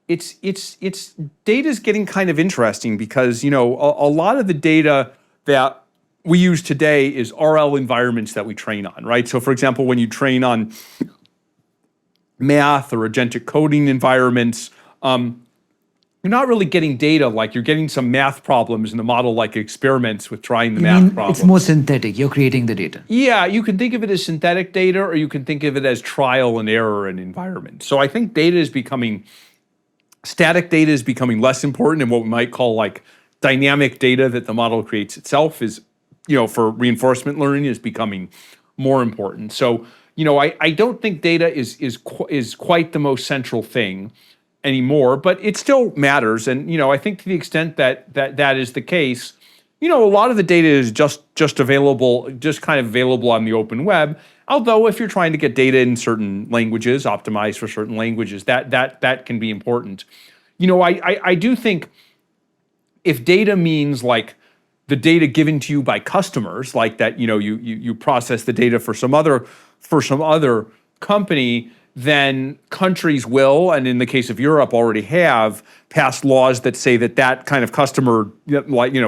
It's data's getting kind of interesting because a lot of the data that we use today is RL environments that we train on, right? So, for example, when you train on math or agentic coding environments, you're not really getting data. Like you're getting some math problems, and the model like experiments with trying the math problems. It's more synthetic. You're creating the data. Yeah, you can think of it as synthetic data, or you can think of it as trial and error in environment. So I think static data is becoming less important, and what we might call like dynamic data that the model creates itself is, for reinforcement learning is becoming more important. So, I don't think data is quite the most central thing anymore, but it still matters. And, I think to the extent that is the case, a lot of the data is just available, just kind of available on the open web. Although if you're trying to get data in certain languages, optimized for certain languages, that can be important. I do think if data means like the data given to you by customers, like that, you process the data for some other company, then countries will, and in the case of Europe already have, passed laws that say that kind of customer,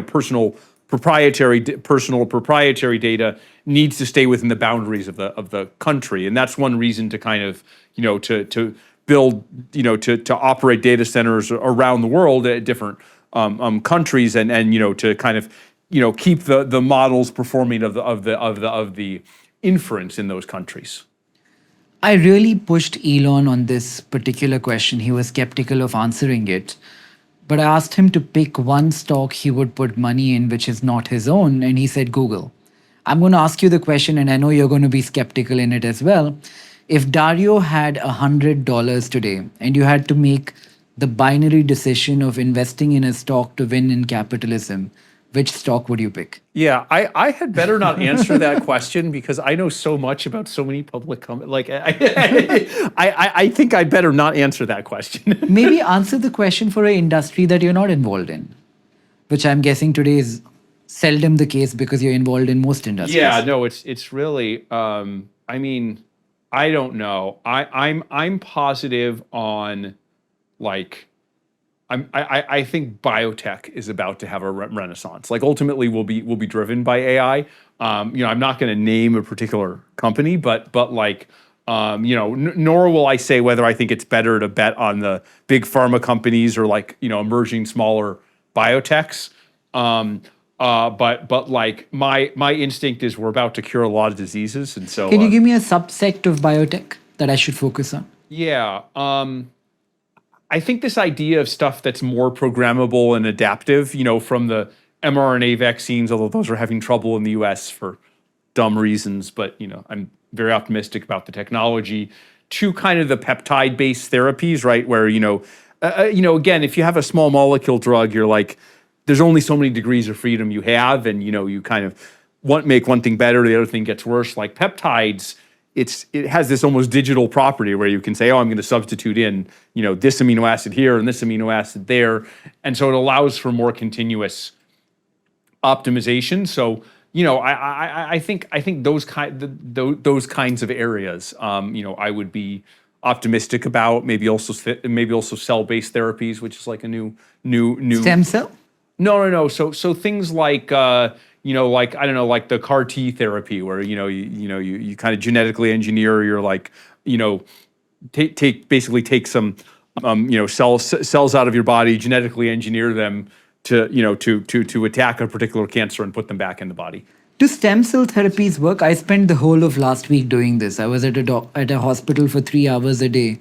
personal proprietary data needs to stay within the boundaries of the country, and that's one reason to kind of to build to operate data centers around the world at different countries, and to kind of keep the models performing of the inference in those countries. I really pushed Elon on this particular question. He was skeptical of answering it. But I asked him to pick one stock he would put money in, which is not his own, and he said Google. I'm going to ask you the question, and I know you're going to be skeptical in it as well. If Dario had $100 today, and you had to make the binary decision of investing in a stock to win in capitalism, which stock would you pick? Yeah, I had better not answer that question because I know so much about so many public companies. Like, I think I'd better not answer that question. Maybe answer the question for an industry that you're not involved in, which I'm guessing today is seldom the case because you're involved in most industries. Yeah, no, it's really. I mean, I don't know. I'm positive on, like. I think biotech is about to have a renaissance. Like ultimately, we'll be driven by AI. I'm not going to name a particular company, but like, nor will I say whether I think it's better to bet on the big pharma companies or like emerging smaller biotechs. But like my instinct is we're about to cure a lot of diseases, and so. Can you give me a subsect of biotech that I should focus on? Yeah. I think this idea of stuff that's more programmable and adaptive, from the mRNA vaccines, although those are having trouble in the US for dumb reasons, but, I'm very optimistic about the technology, to kind of the peptide-based therapies, right? Where, again, if you have a small molecule drug, you're like, there's only so many degrees of freedom you have, and, you kind of make one thing better, the other thing gets worse. Like peptides, it has this almost digital property where you can say, I'm going to substitute in, this amino acid here and this amino acid there. And so it allows for more continuous optimization. So, I think those kinds of areas, I would be optimistic about. Maybe also cell-based therapies, which is like a new Stem cell? No. So things like like I don't know, like the CAR T therapy, where you kind of genetically engineer your like take some cells out of your body, genetically engineer them to attack a particular cancer and put them back in the body. Do stem cell therapies work? I spent the whole of last week doing this. I was at a hospital for 3 hours a day,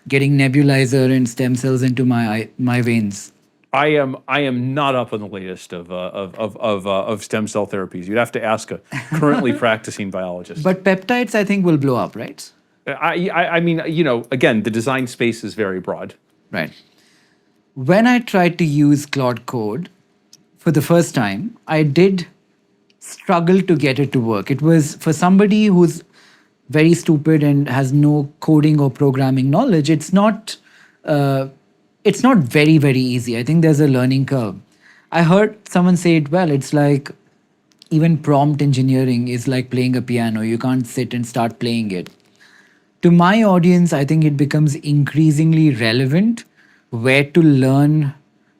getting nebulizer and stem cells into my veins. I am not up on the latest of stem cell therapies. You'd have to ask a currently practicing biologist. But peptides, I think, will blow up, right? I mean, again, the design space is very broad. Right. When I tried to use Claude Code for the first time, I did struggle to get it to work. It was for somebody who's very stupid and has no coding or programming knowledge. It's not very, very easy. I think there's a learning curve. I heard someone say it well. It's like even prompt engineering is like playing a piano. You can't sit and start playing it. To my audience, I think it becomes increasingly relevant where to learn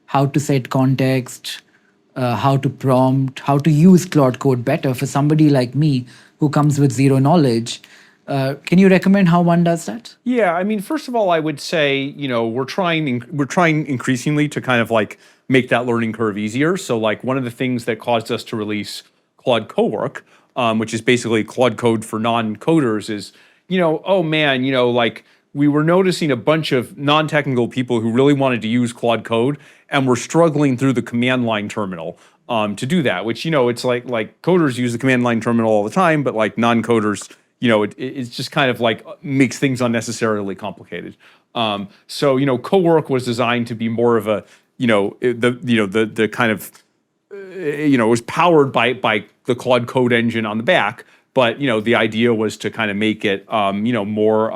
how to set context, how to prompt, how to use Claude Code better for somebody like me who comes with zero knowledge. Can you recommend how one does that? Yeah, I mean, first of all, I would say, we're trying increasingly to kind of like make that learning curve easier. So like one of the things that caused us to release Claude Cowork, which is basically Claude Code for non-coders, is, oh man, like we were noticing a bunch of non-technical people who really wanted to use Claude Code and were struggling through the command line terminal to do that, which, it's like coders use the command line terminal all the time, but like non-coders, it's just kind of like makes things unnecessarily complicated. So, Cowork was designed to be more of a, the kind of, it was powered by the Claude Code engine on the back, but, the idea was to kind of make it, more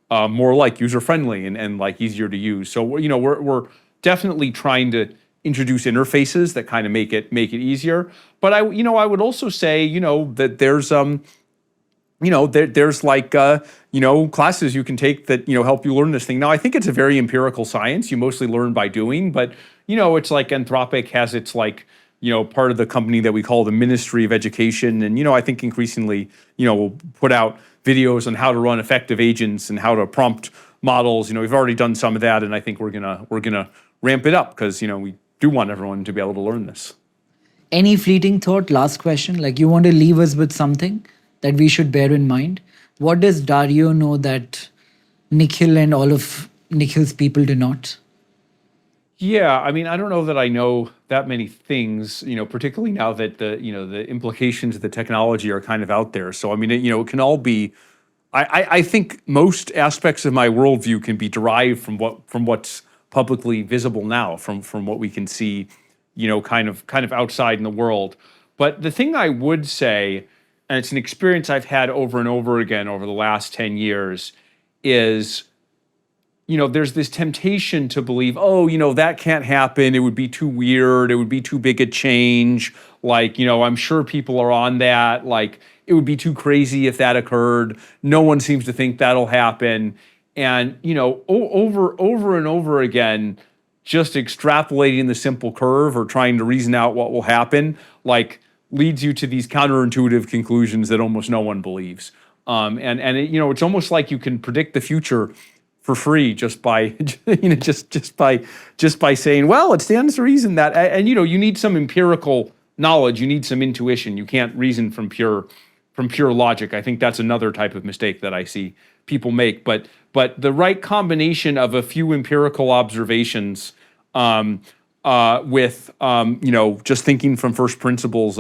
like user-friendly and like easier to use. So, we're definitely trying to introduce interfaces that kind of make it easier. But I would also say, that there's, there's like, classes you can take that, help you learn this thing. Now, I think it's a very empirical science. You mostly learn by doing, but, it's like Anthropic has its like, part of the company that we call the Ministry of Education. And, I think increasingly, we'll put out videos on how to run effective agents and how to prompt models. We've already done some of that. And I think we're gonna ramp it up because, we do want everyone to be able to learn this. Any fleeting thought, last question, like you want to leave us with something that we should bear in mind? What does Dario know that Nikhil and all of Nikhil's people do not? Yeah, I mean, I don't know that I know that many things, particularly now that the implications of the technology are kind of out there. So, I mean, it can all be, I think most aspects of my worldview can be derived from what's publicly visible now, from what we can see, kind of outside in the world. But the thing I would say, and it's an experience I've had over and over again over the last 10 years, is, there's this temptation to believe, that can't happen. It would be too weird. It would be too big a change. Like, I'm sure people are on that. Like, it would be too crazy if that occurred. No one seems to think that'll happen. And, over and over again, just extrapolating the simple curve or trying to reason out what will happen, like, leads you to these counterintuitive conclusions that almost no one believes. And it's almost like you can predict the future for free just by just by saying, well, it stands to reason that, and you need some empirical knowledge, you need some intuition. You can't reason from pure logic. I think that's another type of mistake that I see people make. But the right combination of a few empirical observations with just thinking from first principles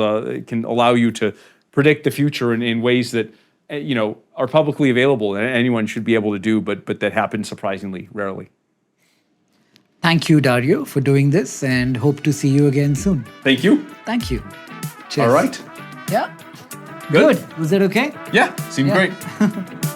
can allow you to predict the future in ways that are publicly available and anyone should be able to do, but that happens surprisingly rarely. Thank you, Dario, for doing this, and hope to see you again soon. Thank you. Thank you. Cheers. All right. Yeah. Good. Was that okay? Yeah, seemed Yeah. great.